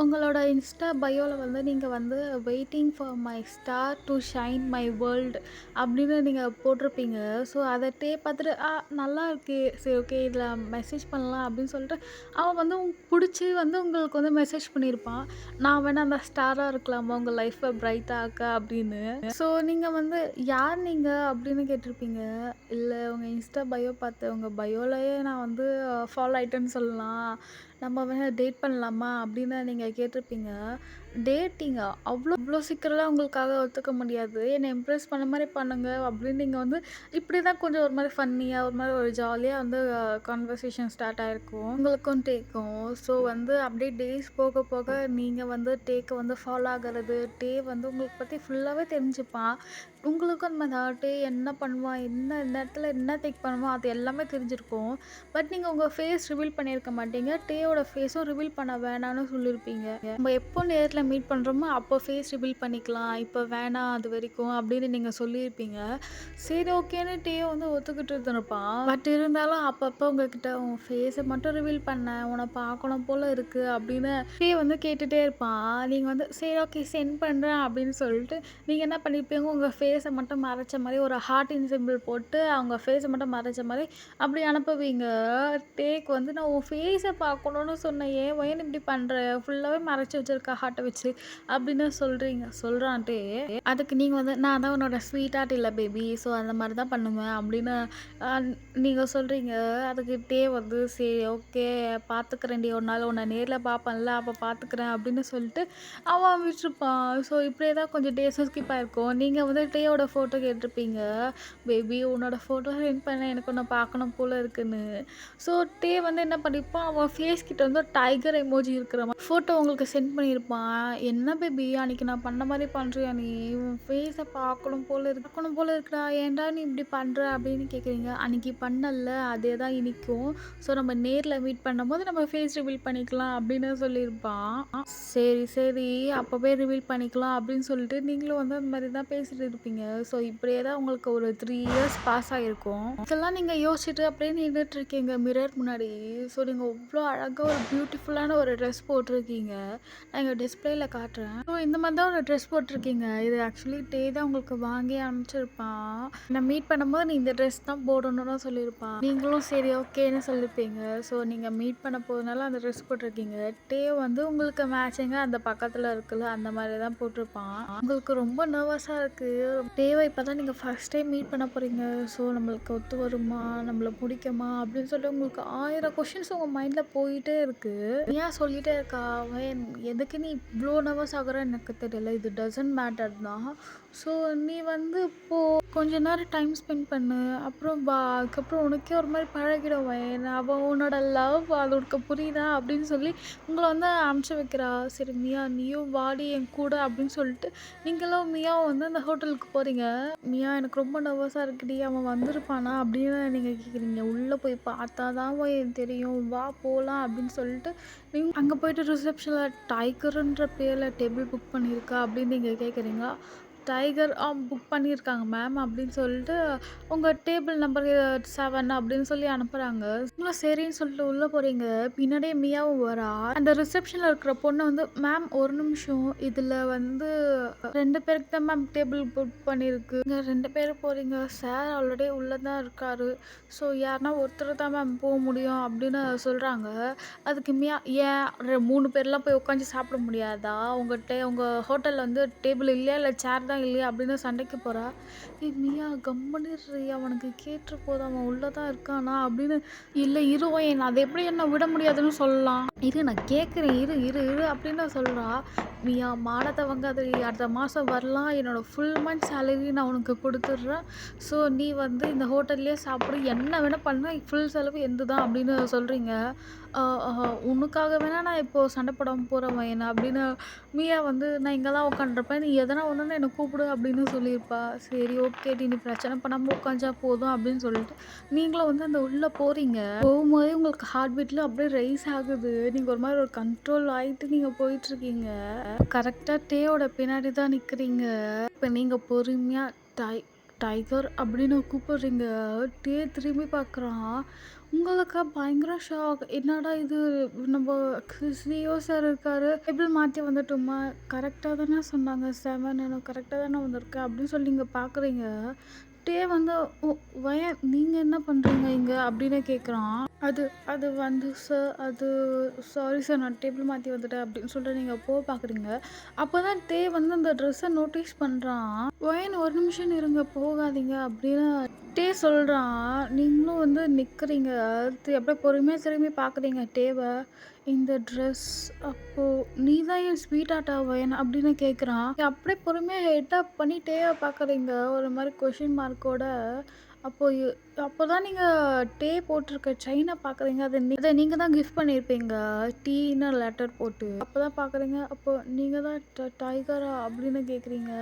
உங்களோட இன்ஸ்டா பயோவில் வந்து நீங்கள் வந்து waiting for my star to shine my world அப்படின்னு நீங்கள் போட்டிருப்பீங்க. ஸோ அதை பார்த்துட்டு நல்லா இருக்கு, சரி ஓகே இதில் மெசேஜ் பண்ணலாம் அப்படின்னு சொல்லிட்டு அவன் வந்து பிடிச்சி வந்து உங்களுக்கு வந்து மெசேஜ் பண்ணியிருப்பான். நான் வேணா அந்த ஸ்டாராக இருக்கலாமா உங்கள் லைஃப்பை பிரைட்டாக ஆக்க அப்படின்னு. ஸோ நீங்கள் வந்து யார் நீங்கள் அப்படின்னு கேட்டிருப்பீங்க. இல்லை உங்கள் இன்ஸ்டா பயோ பார்த்து உங்கள் பயோலையே நான் வந்து ஃபாலோ ஆகிட்டேன்னு சொல்லலாம். நம்ம வேணால் டேட் பண்ணலாமா அப்படின்னு நீங்கள் கேட்டிருப்பீங்க. டேட்டிங்கா அவ்வளோ சீக்கிரம்லாம் உங்களுக்காக ஒத்துக்க முடியாது. என்னை இம்ப்ரெஸ் பண்ண மாதிரி பண்ணுங்க அப்படின்னு நீங்கள் வந்து இப்படி தான் கொஞ்சம் ஒரு மாதிரி ஃபன்னியாக ஒரு மாதிரி ஒரு ஜாலியாக வந்து கான்வர்சேஷன் ஸ்டார்ட் ஆகிருக்கும். உங்களுக்கும் டேக்கும். ஸோ வந்து அப்படியே டேஸ் போக போக நீங்கள் வந்து டேக்கை வந்து ஃபாலோ ஆகிறது. வந்து உங்களுக்கு பற்றி ஃபுல்லாகவே தெரிஞ்சுப்பான். உங்களுக்கும் அந்த மாதிரி டே என்ன பண்ணுவான், என்ன இந்த இடத்துல என்ன டேக் பண்ணுவான் அது எல்லாமே தெரிஞ்சிருக்கும். பட் நீங்கள் உங்கள் ஃபேஸ் ரிவீல் பண்ணியிருக்க மாட்டீங்க. டேயோட ஃபேஸும் ரிவீல் பண்ண வேணாம்னு சொல்லியிருப்பீங்க. நம்ம எப்போ நேரில் மீட் பண்ணுறோமோ அப்போ ஃபேஸ் ரிவீல் பண்ணிக்கலாம், இப்போ வேணாம் அது வரைக்கும் அப்படின்னு நீங்கள் சொல்லியிருப்பீங்க. சரி ஓகேன்னு டேயோ வந்து ஒத்துக்கிட்டு இருந்திருப்பான். பட் இருந்தாலும் அப்பப்போ உங்ககிட்ட உன் ஃபேஸை மட்டும் ரிவீல் பண்ண, உன்னை பார்க்கணும் போல் இருக்குது அப்படின்னு டே வந்து கேட்டுகிட்டே இருப்பான். நீங்கள் வந்து சரி ஓகே சென்ட் பண்ணுறேன் அப்படின்னு சொல்லிட்டு நீங்கள் என்ன பண்ணியிருப்பீங்க, உங்கள் ஃபேஸை மட்டும் மறைச்ச மாதிரி ஒரு ஹார்ட்டின் சிம்பிள் போட்டு அவங்க ஃபேஸை மட்டும் மறைச்ச மாதிரி அப்படி அனுப்புவீங்க. டேக்கு வந்து நான் உன் ஃபேஸை பார்க்கணுன்னு சொன்னேன், ஏன் இப்படி பண்ணுற, ஃபுல்லாகவே மறைச்சி வச்சிருக்க ஹார்ட்டை வச்சு அப்படின்னு சொல்கிறான்ட்டே. அதுக்கு நீங்கள் வந்து நான் தான் உன்னோட ஸ்வீட் ஹார்ட் இல்லை பேபி, ஸோ அந்த மாதிரி தான் பண்ணுவேன் அப்படின்னு நீங்கள் சொல்கிறீங்க. அதுக்கு டே வந்து சரி ஓகே பார்த்துக்கிறேன்டி, ஒரு நாள் உன்னை நேரில் பார்ப்பேன்ல அப்போ பார்த்துக்கிறேன் அப்படின்னு சொல்லிட்டு அவன் விட்டுருப்பான். ஸோ இப்படியே தான் கொஞ்சம் டேஸும் ஸ்கிப் ஆகிருக்கும். நீங்கள் வந்து டேயோட ஃபோட்டோ கேட்டிருப்பீங்க, பேபி உன்னோட ஃபோட்டோ சென்ட் பண்ண எனக்கு ஒன்று பார்க்கணும் போல் இருக்குன்னு. ஸோ டே வந்து என்ன பண்ணியிருப்பான், அவன் ஃபேஸ் கிட்ட வந்து டைகர் எமோஜி இருக்கிற மாதிரி ஃபோட்டோ உங்களுக்கு சென்ட் பண்ணியிருப்பான். என்ன பேபி அன்றைக்கி நான் பண்ண மாதிரி பண்ணுறியா, நீ உன் ஃபேஸை பார்க்கணும் போல் இருக்குடா, ஏன்டா நீ இப்படி பண்ணுற அப்படின்னு கேட்குறீங்க. அன்றைக்கி பண்ணல அதே தான் இனிக்கும், ஸோ நம்ம நேரில் மீட் பண்ணும்போது நம்ம ஃபேஸ் ரிவீல் பண்ணிக்கலாம் அப்படின்னு சொல்லியிருப்பான். சரி அப்போவே ரிவீல் பண்ணிக்கலாம் அப்படின்னு சொல்லிட்டு நீங்களும் வந்து அந்த மாதிரி தான் பேசிட்டு இருப்பீங்க. ஸோ இப்படியே தான் உங்களுக்கு ஒரு 3 இயர்ஸ் பாஸ் ஆகிருக்கும். இதெல்லாம் நீங்கள் யோசிச்சுட்டு அப்படியே நின்றுட்டுருக்கீங்க மிரர் முன்னாடி. ஸோ நீங்கள் இவ்வளோ அழகாக ஒரு பியூட்டிஃபுல்லான ஒரு ட்ரெஸ் போட்டிருக்கீங்க. நான் எங்கள் டிஸ்பிளேயில் காட்டுறேன். ஸோ இந்த மாதிரி தான் ஒரு ட்ரெஸ் போட்டிருக்கீங்க. இது ஆக்சுவலி டே தான் உங்களுக்கு வாங்கி அனுப்பிச்சிருப்பான். நான் மீட் பண்ணும்போது நீ இந்த ட்ரெஸ் தான் போடணும்னு சொல்லியிருப்பான். நீங்களும் சரி ஓகேன்னு சொல்லியிருப்பீங்க. ஸோ நீங்கள் மீட் பண்ண போகிறதுனால அந்த ட்ரெஸ் போட்டிருக்கீங்க. டே வந்து உங்களுக்கு மேட்சிங்காக அந்த பக்கத்தில் இருக்குல்ல அந்த மாதிரி தான் போட்டிருப்பான். உங்களுக்கு ரொம்ப நர்வஸாக இருக்குது. டேவை இப்போ தான் நீங்கள் ஃபர்ஸ்ட் டைம் மீட் பண்ண போகிறீங்க. ஸோ நம்மளுக்கு ஒத்து வருமா, நம்மளை பிடிக்குமா அப்படின்னு சொல்லிட்டு உங்களுக்கு 1000 கொஷின்ஸ் உங்கள் மைண்டில் போயிட்டே இருக்குது. ஏன் சொல்லிகிட்டே இருக்கா எதுக்கு நீ இவ்வளோ நர்வஸ் ஆகுற எனக்கு தெரியல, இது டசன்ட் மேட்டர் தான். ஸோ நீ வந்து இப்போது கொஞ்ச நேரம் டைம் ஸ்பெண்ட் பண்ணு, அப்புறம் அதுக்கப்புறம் உனக்கே ஒரு மாதிரி பழகிடுவேன், அவன் உன்னோட லவ் அது உனக்கு புரியுதா அப்படின்னு சொல்லி உங்களை வந்து அனுப்பிச்சி வைக்கிறா. சரி மியா நீயும் வாடி என் கூட அப்படின்னு சொல்லிட்டு நீங்களும் மியாவும் வந்து அந்த ஹோட்டலுக்கு போகிறீங்க. மியா எனக்கு ரொம்ப நர்வஸாக இருக்குடி, அவன் வந்திருப்பானா அப்படின்னு நீங்கள் கேட்குறீங்க. உள்ளே போய் பார்த்தா தான் தெரியும், வா போகலாம் அப்படின்னு சொல்லிட்டு நீங்கள் அங்கே போய்ட்டு ரிசப்ஷனில் டைகருன்ற பேரில் டேபிள் புக் பண்ணியிருக்கா அப்படின்னு நீங்கள் கேட்குறீங்க. டைகர் புக் பண்ணியிருக்காங்க மேம் அப்படின்னு சொல்லிட்டு உங்கள் டேபிள் நம்பர் 7 அப்படின்னு சொல்லி அனுப்புகிறாங்க. நீங்களும் சரின்னு சொல்லிட்டு உள்ளே போகிறீங்க. பின்னாடியே மியாவும் வரா. அந்த ரிசப்ஷனில் இருக்கிற பொண்ணு வந்து மேம் ஒரு நிமிஷம், இதில் வந்து 2 பேருக்கு தான் மேம் டேபிள் புக் பண்ணியிருக்கு, நீங்கள் 2 பேர் போகிறீங்க, சார் ஆல்ரெடி உள்ளே தான் இருக்காரு, ஸோ யாருன்னா ஒருத்தர் தான் மேம் போக முடியும் அப்படின்னு சொல்கிறாங்க. அதுக்கு மியா ஏன் 3 பேர்லாம் போய் உட்காந்து சாப்பிட முடியாதா, உங்கள் ஹோட்டலில் வந்து டேபிள் இல்லையா இல்லை சேர் தான் இல்லையா அப்படின்னு சண்டைக்கு போகிறா. மியா கம்மனிடுறி, அவனுக்கு கேட்டு போதும், அவன் உள்ளே தான் இருக்கானா அப்படின்னு. இல்லை இருவேன், அதை எப்படி என்ன விட முடியாதுன்னு சொல்லலாம், இரு நான் கேட்குறேன், இரு அப்படின்னு சொல்கிறா. மியா மானத்தை வாங்காதடி, அடுத்த மாதம் வரலாம், என்னோடய ஃபுல் மந்த் சேலரி நான் உனக்கு கொடுத்துட்றேன், ஸோ நீ வந்து இந்த ஹோட்டல்லே சாப்பிடு, என்ன வேணால் பண்ண, ஃபுல் செலவு எந்த தான் அப்படின்னு சொல்கிறீங்க. உனக்காக வேணால் நான் இப்போது சண்டை போடாமல் போகிறவன் என்ன அப்படின்னு மியா வந்து நான் இங்கே தான் உட்காந்துருப்பேன், நீ எதனா ஒன்றுன்னு என்னை கூப்பிடு அப்படின்னு சொல்லியிருப்பா. சரி ஓகேடி நீ பிரச்சனை பண்ணாமல் உட்காந்தா போதும் அப்படின்னு சொல்லிட்டு நீங்களும் வந்து அந்த உள்ளே போகிறீங்க. போகும்போதே உங்களுக்கு ஹார்ட் பீட்டில் அப்படியே ரைஸ் ஆகுது. நீங்கள் ஒரு மாதிரி ஒரு கண்ட்ரோல் ஆகிட்டு நீங்கள் போயிட்டுருக்கீங்க. கரெக்டாக டேயோட பின்னாடி தான் நிற்கிறீங்க. இப்போ நீங்கள் பொறுமையாக டைகர் அப்படின்னு கூப்பிடுறீங்க. டே திரும்பி பார்க்குறான். உங்களுக்கு பயங்கர ஷாக், என்னடா இது நம்ம சிஓ சார் இருக்காரு, எப்படி மாற்றி வந்துட்டோமா, கரெக்டாக தானே சொன்னாங்க 7, எனக்கு கரெக்டாக தானே வந்திருக்கேன் அப்படின்னு சொல்லி நீங்கள் பார்க்குறீங்க. டே வந்து வயன் நீங்கள் என்ன பண்ணுறீங்க இங்கே அப்படின்னு கேட்குறான். அது வந்து சார் அது சாரி சார் நான் டேபிள் மாற்றி வந்துட்டேன் அப்படின்னு சொல்லிட்டு நீங்கள் பார்க்குறீங்க. அப்போ தான் டே வந்து அந்த ட்ரெஸ்ஸை நோட்டீஸ் பண்ணுறான். வயன் ஒரு நிமிஷம் இருங்க போகாதீங்க அப்படின்னு டே சொல்கிறான். நீங்களும் வந்து நிற்கிறீங்க. அது அப்படியே பொறுமையாக திரும்பி பார்க்குறீங்க டேவை. இந்த ட்ரெஸ் அப்போது நீ தான் என் ஸ்வீட் ஆட்டாவன் அப்படின்னு கேட்குறான். அப்படியே பொறுமையாக ஹெட்டப் பண்ணி டேவை பார்க்குறீங்க ஒரு மாதிரி கொஷின் மார்க்கோட. அப்போ தான் நீங்கள் டே போட்டிருக்க செயினை பார்க்குறீங்க. அதை நீங்கள் தான் கிஃப்ட் பண்ணியிருப்பீங்க டீன்னு லெட்டர் போட்டு. அப்போ தான் பார்க்குறீங்க. அப்போ நீங்கள் தான் டைகரா அப்படின்னு கேட்குறீங்க.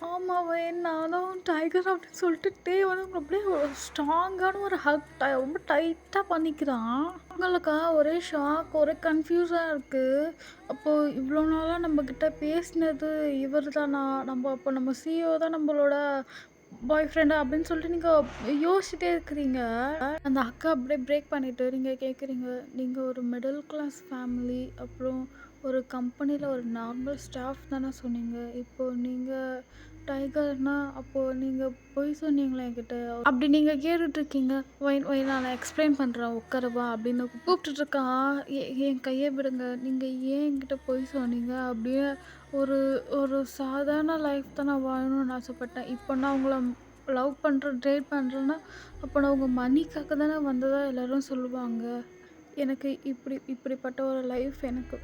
ஆமா வயன் நானும் டைகர் அப்படின்னு சொல்லிட்டு டே வந்து அவங்க அப்படியே ஒரு ஸ்ட்ராங்கான ஒரு ஹக் ரொம்ப டைட்டாக பண்ணிக்கிறான். அவங்களுக்கா ஒரே ஷாக், ஒரே கன்ஃபியூஸாக இருக்குது. அப்போது இவ்வளோ நாளாக நம்மக்கிட்ட பேசினது இவர் தானா, நம்ம சிஇஓ தான் நம்மளோட பாய் ஃப்ரெண்டு அப்படின்னு சொல்லிட்டு நீங்கள் யோசிச்சுட்டே இருக்கிறீங்க. அந்த அக்கா அப்படியே பிரேக் பண்ணிவிட்டு நீங்கள் கேட்குறீங்க, நீங்கள் ஒரு மிடில் கிளாஸ் ஃபேமிலி, அப்புறம் ஒரு கம்பெனியில் ஒரு நார்மல் ஸ்டாஃப் தானே சொன்னீங்க. இப்போது நீங்கள் டைகர்னா அப்போது நீங்கள் பொய் சொன்னீங்களே என்கிட்ட. அப்படி நீங்கள் கேட்டுட்ருக்கீங்க. ஒய் ஒய் நான் எக்ஸ்பிளைன் பண்ணுறேன் உட்காரவா அப்படின்னு கூப்பிட்டுட்ருக்கான். என் கையை விடுங்க, நீங்கள் ஏன் என்கிட்ட பொய் சொன்னீங்க அப்படின்னு. ஒரு ஒரு சாதாரண லைஃப் தான் நான் வாழணும்னு ஆசைப்பட்டேன். இப்போ நான் உங்களை லவ் பண்ணுறேன், டேட் பண்ணுறேன்னா அப்போ நான் உங்கள் மணிக்காக தானே வந்ததா எல்லோரும் சொல்லுவாங்க. எனக்கு இப்படிப்பட்ட ஒரு லைஃப் எனக்கு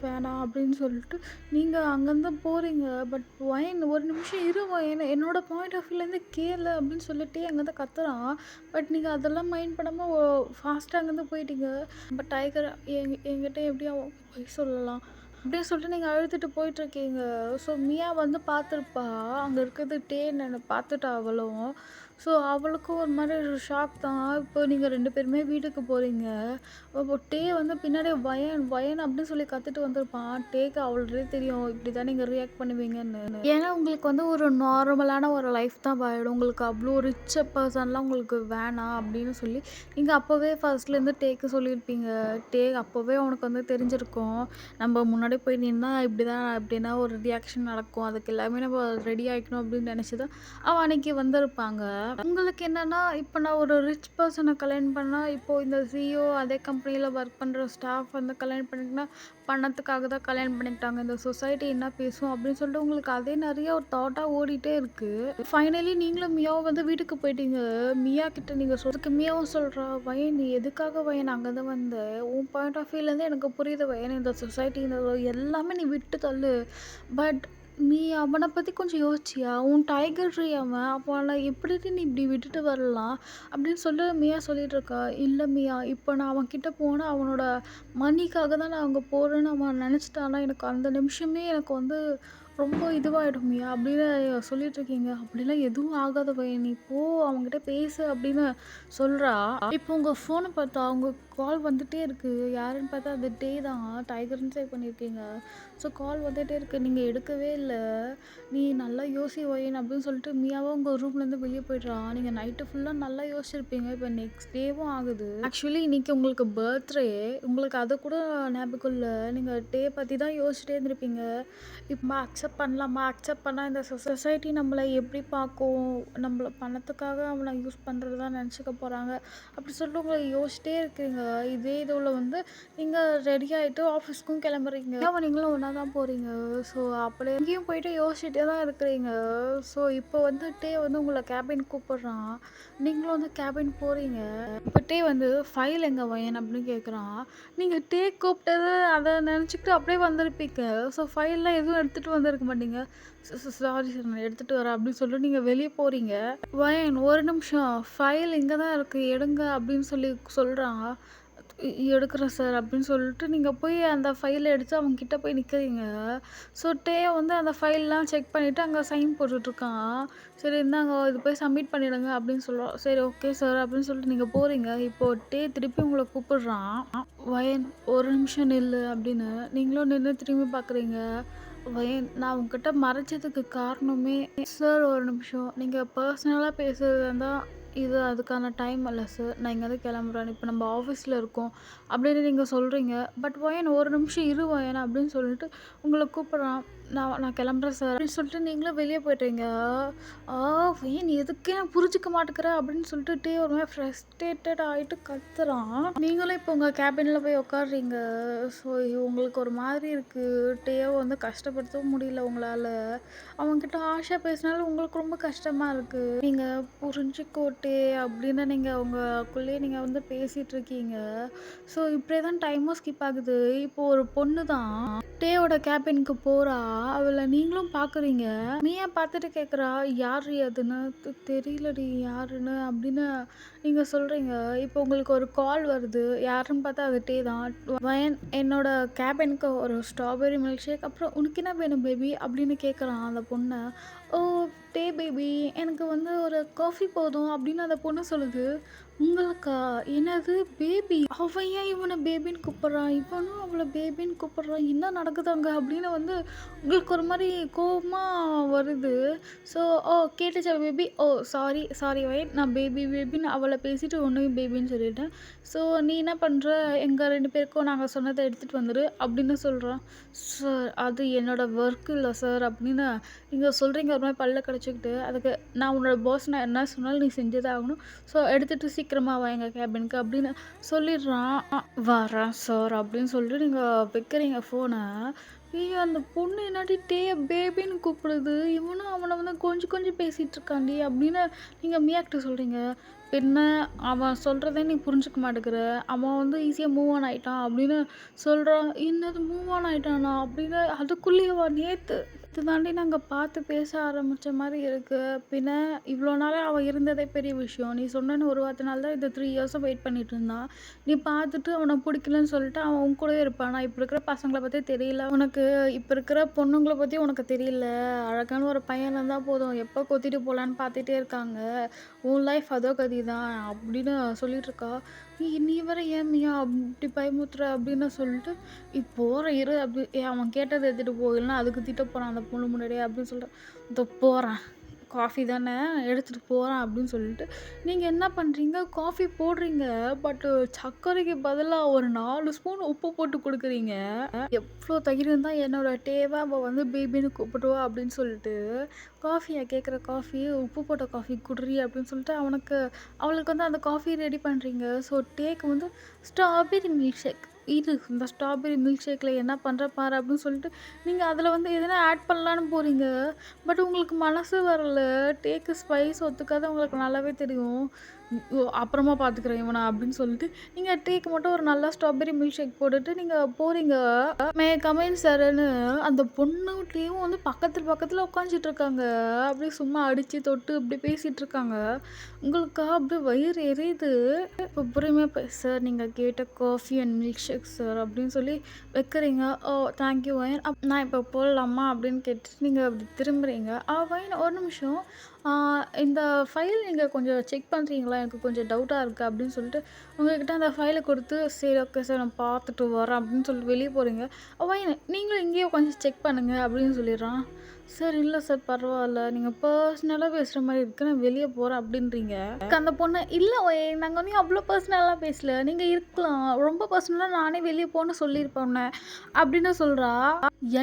வேணாம் அப்படின்னு சொல்லிட்டு நீங்கள் அங்கேருந்து போகிறீங்க. பட் ஒயின் ஒரு நிமிஷம் இரு ஒயின், என்னோட பாயிண்ட் ஆஃப் வியூலேருந்து கேளு அப்படின்னு சொல்லிட்டு அங்கேருந்து கத்துறான். பட் நீங்கள் அதெல்லாம் மைண்ட் பண்ணாமல் ஃபாஸ்ட்டாக அங்கேருந்து போயிட்டீங்க. பட் டைகர் என்கிட்ட எப்படி அவன் பொய் சொல்லலாம் அப்படின்னு சொல்லிட்டு நீங்கள் அழுதுட்டு போயிட்டுருக்கீங்க. ஸோ மியா வந்து பார்த்துருப்பா, அங்கே இருக்கிறது டேன்னு பார்த்துட்டா அவளும். ஸோ அவளுக்கும் ஒரு மாதிரி ஒரு ஷாக் தான். இப்போ நீங்கள் 2 பேருமே வீட்டுக்கு போகிறீங்க. அப்போ டே வந்து பின்னாடியே வயன் வயன் அப்படின்னு சொல்லி கத்திட்டு வந்திருப்பான். டேக்கு ஆல்ரெடி தெரியும் இப்படி தான் நீங்கள் ரியாக்ட் பண்ணுவீங்கன்னு. ஏன்னா உங்களுக்கு வந்து ஒரு நார்மலான ஒரு லைஃப் தான் வாழும். உங்களுக்கு அவ்வளோ ரிச் பர்சன்லாம் உங்களுக்கு வேணாம் அப்படின்னு சொல்லி நீங்கள் அப்போவே ஃபர்ஸ்ட்லேருந்து டேக்கு சொல்லியிருப்பீங்க. டே அப்போவே அவனுக்கு வந்து தெரிஞ்சிருக்கும், நம்ம முன்னாடி போய் நின்னா இப்படின்னா ஒரு ரியாக்ஷன் நடக்கும், அதுக்கு எல்லாமே நம்ம ரெடி ஆகிக்கணும் அப்படின்னு நினச்சி தான் அவன் அன்னைக்கு வந்திருப்பாங்க. உங்களுக்கு என்னன்னா, இப்போ நான் ஒரு ரிச் பர்சனை கல்யாணம் பண்ணால், இப்போது இந்த சிஇஓ அதே கம்பெனியில் ஒர்க் பண்ணுற ஸ்டாஃப் வந்து கல்யாணம் பண்ணிக்கினா பணத்துக்காக தான் கல்யாணம் பண்ணிக்கிட்டாங்க, இந்த சொசைட்டி என்ன பேசும் அப்படின்னு சொல்லிட்டு உங்களுக்கு அதே நிறைய ஒரு தாட்டாக ஓடிட்டே இருக்குது. ஃபைனலி நீங்களும் மியாவும் வந்து வீட்டுக்கு போயிட்டீங்க. மியா கிட்ட நீங்கள் சொல்றதுக்கு மியாவும் சொல்கிறா, வயன் நீ எதுக்காக வயன் அங்கே தான் வந்த, உன் பாயிண்ட் ஆஃப் வியூலேருந்து எனக்கு புரியுது வயன், இந்த சொசைட்டி இந்த எல்லாமே நீ விட்டு தள்ளு. பட் நீ அவனை பற்றி கொஞ்சம் யோசிச்சியா? உன் டைகர் ட்ரீ அவன். அவனை எப்படி நீ இப்படி விட்டுட்டு வரலாம் அப்படின்னு சொல்லி மியா சொல்லிகிட்ருக்கா. இல்லை மியா, இப்போ நான் அவன்கிட்ட போனால் அவனோட மணிக்காக தான் நான் அங்கே போகிறேன்னு அவன் நினச்சிட்டானா எனக்கு அந்த நிமிஷமே எனக்கு வந்து ரொம்ப இதுவாகிடும் மியா அப்படின்னு சொல்லிகிட்ருக்கீங்க. அப்படிலாம் எதுவும் ஆகாத பையன், நீ போ அவங்ககிட்ட பேசு அப்படின்னு சொல்கிறா. இப்போ உங்கள் ஃபோனை பார்த்தா அவங்க கால் வந்துகிட்டே இருக்குது. யாருன்னு பார்த்தா அது டே தான், டைகர்னு சேவ் பண்ணியிருக்கீங்க. ஸோ கால் வந்துகிட்டே இருக்குது, நீங்கள் எடுக்கவே இல்லை. நீ நல்லா யோசி ஒயின் அப்படின்னு சொல்லிட்டு மியாவும் உங்கள் ரூம்லேருந்து வெளியே போய்ட்றான். நீங்கள் நைட்டு ஃபுல்லாக நல்லா யோசிச்சிருப்பீங்க. இப்போ நெக்ஸ்ட் டேவும் ஆகுது. ஆக்சுவலி இன்றைக்கி உங்களுக்கு பர்த்டே, உங்களுக்கு அதை கூட ஞாபகம் இல்லை. நீங்கள் டே பற்றி தான் யோசிச்சுட்டே இருந்திருப்பீங்க. இப்போ அக்செப்ட் பண்ணலாமா, அக்செப்ட் பண்ணால் இந்த சொசைட்டி நம்மளை எப்படி பார்க்கும், நம்மளை பணத்துக்காக அவனை யூஸ் பண்ணுறது தான் நினச்சிக்க போகிறாங்க அப்படி சொல்லிட்டு உங்களை யோசிச்சிட்டே இருக்கிறீங்க. இதே இதில் வந்து நீங்கள் ரெடி ஆகிட்டு ஆஃபீஸ்க்கும் கிளம்புறீங்க. நீங்களும் ஒன்றா தான் போகிறீங்க. ஸோ அப்படியே எங்கேயும் போயிட்டு யோசிச்சுட்டே தான் இருக்கிறீங்க. ஸோ இப்போ வந்து டே வந்து உங்களை கேபின் கூப்பிட்றான். நீங்களும் வந்து கேபின் போகிறீங்க. இப்போ டே வந்து ஃபைல் எங்கே வயன் அப்படின்னு கேட்குறான். நீங்கள் டே கூப்பிட்டது அதை நினச்சிக்கிட்டு அப்படியே வந்திருப்பீங்க. ஸோ ஃபைல்லாம் எதுவும் எடுத்துகிட்டு வந்திருக்க மாட்டீங்க. சாரி சார் நான் எடுத்துகிட்டு வரேன் அப்படின்னு சொல்லிட்டு நீங்கள் வெளியே போகிறீங்க. வயன் ஒரு நிமிஷம், ஃபைல் இங்கே தான் இருக்குது எடுங்க அப்படின்னு சொல்லி சொல்கிறான். எடுக்கிறேன் சார் அப்படின்னு சொல்லிட்டு நீங்கள் போய் அந்த ஃபைலை எடுத்து அவங்கக்கிட்ட போய் நிற்கிறீங்க. ஸோ டே வந்து அந்த ஃபைல்லாம் செக் பண்ணிவிட்டு அங்கே சைன் போட்டுட்ருக்கான். சரி இந்தாங்க இது போய் சப்மிட் பண்ணிவிடுங்க அப்படின்னு சொல்லுவோம். சரி ஓகே சார் அப்படின்னு சொல்லிட்டு நீங்கள் போகிறீங்க. இப்போது டே திருப்பி உங்களை கூப்பிடுறான். வயன் ஒரு நிமிஷம் நில்லு அப்படின்னு. நீங்களும் நின்று திரும்பி பார்க்குறீங்க. வயன் நான் உங்ககிட்ட மறைச்சதுக்கு காரணமே சார் ஒரு நிமிஷம், நீங்கள் பர்சனலாக பேசுகிறது இருந்தால் இது அதுக்கான டைம் இல்லை சார், நான் இங்கேருந்து கிளம்புறேன், இப்போ நம்ம ஆஃபீஸில் இருக்கோம் அப்படின்னு நீங்கள் சொல்கிறீங்க. பட் வயன் ஒரு நிமிஷம் இரு வயன் அப்படின்னு சொல்லிட்டு உங்களை கூப்பிட்றான். நான் கிளம்புறேன் சார் அப்படின்னு சொல்லிட்டு நீங்களும் வெளியே போய்ட்றீங்க. வயன் எதுக்கே நான் புரிஞ்சிக்க மாட்டேங்கிற அப்படின்னு சொல்லிட்டு ஒரு மாதிரி ஃப்ரஸ்ட்ரேட்டட் ஆகிட்டு கத்துறான். நீங்களும் இப்போ உங்கள் கேபினில் போய் உட்காடுறீங்க. ஸோ உங்களுக்கு ஒரு மாதிரி இருக்குது. டேவை வந்து கஷ்டப்படுத்தவும் முடியல உங்களால். அவங்கக்கிட்ட ஆஷா பேசினாலும் உங்களுக்கு ரொம்ப கஷ்டமாக இருக்குது. நீங்கள் புரிஞ்சுக்கோட்டே அப்படின்னு நீங்கள் உங்களுக்குள்ளேயே நீங்கள் வந்து பேசிகிட்டு இருக்கீங்க. ஸோ இப்படியே தான் டைமும் ஸ்கிப் ஆகுது. இப்போ ஒரு பொண்ணு தான் டேவோட கேபினுக்கு போறா. அவள நீங்களும் பார்க்குறீங்க. மியா பார்த்துட்டு கேட்குறா, "யார்ரி அதுன்னு?" தெரியலடி யாருன்னு" அப்படின்னு நீங்க சொல்றீங்க. இப்போ உங்களுக்கு ஒரு கால் வருது. யாருன்னு பார்த்தா அது டே தான். என்னோட கேபினுக்கு ஒரு ஸ்ட்ராபெர்ரி மில்க் ஷேக், அப்புறம் "உனக்கு என்ன வேணும் பேபி?" அப்படின்னு கேட்குறான் அந்த பொண்ண. "ஓ டே பேபி, எனக்கு வந்து ஒரு காஃபி போதும்" அப்படின்னு அந்த பொண்ணு சொல்லுது. "உங்களுக்கா? என்னது பேபி? அவன் ஏன் இவனை பேபின்னு கூப்பிட்றான்? இவனும் அவளை பேபின்னு கூப்பிட்றான். என்ன நடக்குது அங்க?" அப்படின்னு வந்து உங்களுக்கு ஒரு மாதிரி கோவமா வருது. ஸோ கேட்டுச்சா பேபி? சாரி சாரி வயன், நான் பேபி பேபின்னு அவளை பேசிட்டு உன்னையும் பேபின்னு சொல்லிட்டேன். ஸோ நீ என்ன பண்ணுற, எங்கள் 2 பேருக்கும் நாங்கள் சொன்னதை எடுத்துகிட்டு வந்துடு அப்படின்னு சொல்கிறான். "சார் அது என்னோட ஒர்க் இல்லை சார்" அப்படின்னு நீங்கள் சொல்கிறீங்க ஒரு மாதிரி பல்ல கடிச்சிக்கிட்டு. அதுக்கு "நான் உன்னோட பாஸ், நான் என்ன சொன்னாலும் நீ செஞ்சே ஆகணும். ஸோ எடுத்துகிட்டு சீக்கிரமா வா எங்கள் கேபினுக்கு" அப்படின்னு சொல்லிடுறான். "வரேன் சார்" அப்படின்னு சொல்லிட்டு நீங்கள் வைக்கிறீங்க ஃபோனை. அந்த பொண்ணு என்னாடி டேய பேபின்னு கூப்பிடுது. இவனும் அவனை வந்து கொஞ்சம் கொஞ்சம் பேசிகிட்டு இருக்காண்டி அப்படின்னு நீங்கள் மியாக்கிட்ட சொல்கிறீங்க. பின்ன அவன் சொல்கிறதே நீ புரிஞ்சுக்க மாட்டேங்கிற. அவன் வந்து ஈஸியாக மூவ் ஆன் ஆகிட்டான் அப்படின்னு சொல்கிறான். "என்னது மூவ் ஆன் ஆகிட்டானா?" அப்படின்னு அதுக்குள்ளேயேவா? நேற்று தாண்டி நாங்கள் பார்த்து பேச ஆரம்பித்த மாதிரி இருக்குது. பின்ன இவ்வளோ நாளாக அவன் இருந்ததே பெரிய விஷயம். நீ சொன்னேன்னு ஒரு வார்த்தைனால தான் இந்த 3 இயர்ஸும் வெயிட் பண்ணிட்டு இருந்தான். நீ பார்த்துட்டு அவனை பிடிக்கலன்னு சொல்லிட்டு அவன் உன் கூடவே இருப்பானா? இப்போ இருக்கிற பசங்களை பற்றி தெரியல உனக்கு, இப்போ இருக்கிற பொண்ணுங்களை பற்றி உனக்கு தெரியல. அழகான ஒரு பையன் இருந்தால் போதும், எப்போ கொத்திட்டு போகலான்னு பார்த்துட்டே இருக்காங்க. உன் லைஃப் அதோ கதி தான் அப்படின்னு சொல்லிட்டு இருக்கா. நீ வேற ஏன் மியா அப்படி பயமுத்துற அப்படின்னு சொல்லிட்டு, போகிற இரு அப்படி அவன் கேட்டதை எடுத்துகிட்டு போ, இல்லைன்னா அதுக்கு திட்ட போகிறான் அந்த பொண்ணு முன்னாடியே அப்படின்னு சொல்லிட்டு, இதோ போகிறேன், காஃபி தானே எடுத்துகிட்டு போகிறேன் அப்படின்னு சொல்லிட்டு நீங்கள் என்ன பண்ணுறீங்க, காஃபி போடுறீங்க. பட்டு சர்க்கரைக்கு பதிலாக ஒரு 4 ஸ்பூன் உப்பு போட்டு கொடுக்குறீங்க. எவ்வளோ தைரியம் தான் என்னோட டேவை அவள் வந்து பேபின்னு கூப்பிடுவா அப்படின்னு சொல்லிட்டு காஃபியை கேட்குற காஃபி, உப்பு போட்ட காஃபி குடுறி அப்படின்னு சொல்லிட்டு அவளுக்கு வந்து அந்த காஃபி ரெடி பண்ணுறீங்க. ஸோ டேக்கு வந்து ஸ்ட்ராபெரி மில்க் ஷேக், இந்த ஸ்ட்ராபெரி மில்க் ஷேக்கில் என்ன பண்ணுற பாரு அப்படின்னு சொல்லிட்டு நீங்கள் அதில் வந்து எதனா ஆட் பண்ணலான்னு போகிறீங்க. பட் உங்களுக்கு மனசு வரல. டேக்கு ஸ்பைஸ் ஒத்துக்காத உங்களுக்கு நல்லாவே தெரியும். அப்புறமா பார்த்துக்கிறேன் இவனா அப்படின்னு சொல்லிட்டு நீங்கள் டேக்கு மட்டும் ஒரு நல்ல ஸ்ட்ராபெரி மில்க் ஷேக் போட்டுட்டு நீங்கள் போகிறீங்க. மே கமெண்ட் சார்ன்னு அந்த பொண்ணுகிட்டையும் வந்து பக்கத்தில் உட்காந்துட்டு இருக்காங்க. அப்படியே சும்மா அடித்து தொட்டு இப்படி பேசிகிட்டு இருக்காங்க. உங்களுக்கு அப்படியே வயிறு எரியுது. இப்போ பொறுமையாக சார் நீங்கள் கேட்ட coffee and milkshake sir அப்படின்னு சொல்லி வைக்கிறீங்க. தேங்க்யூ வயன், நான் இப்போ போடலாமா அப்படின்னு கேட்டுட்டு நீங்கள் அப்படி திரும்புகிறீங்க. வயன் ஒரு நிமிஷம், இந்த ஃபைல் நீங்கள் கொஞ்சம் செக் பண்ணுறீங்களா, எனக்கு கொஞ்சம் டவுட்டாக இருக்குது அப்படின்னு சொல்லிட்டு உங்கள்கிட்ட அந்த ஃபைலை கொடுத்து, சரி ஓகே சார் நான் பார்த்துட்டு வரேன் அப்படின்னு சொல்லிட்டு வெளியே போகிறீங்க. வயன் நீங்களும் இங்கேயே கொஞ்சம் செக் பண்ணுங்கள் அப்படின்னு சொல்லிடுறான். சார் இல்லை சார் பரவாயில்ல, நீங்கள் பர்சனலாக பேசுகிற மாதிரி இருக்குது, நான் வெளியே போகிறேன் அப்படின்றீங்க. அந்த பொண்ணு இல்லை வயன், நாங்கள் வந்து அவ்வளோ பர்சனலாக பேசல, நீங்கள் இருக்கலாம், ரொம்ப பர்சனலாக நானே வெளியே போன்னு சொல்லியிருப்பேன் அப்படின்னு சொல்கிறா.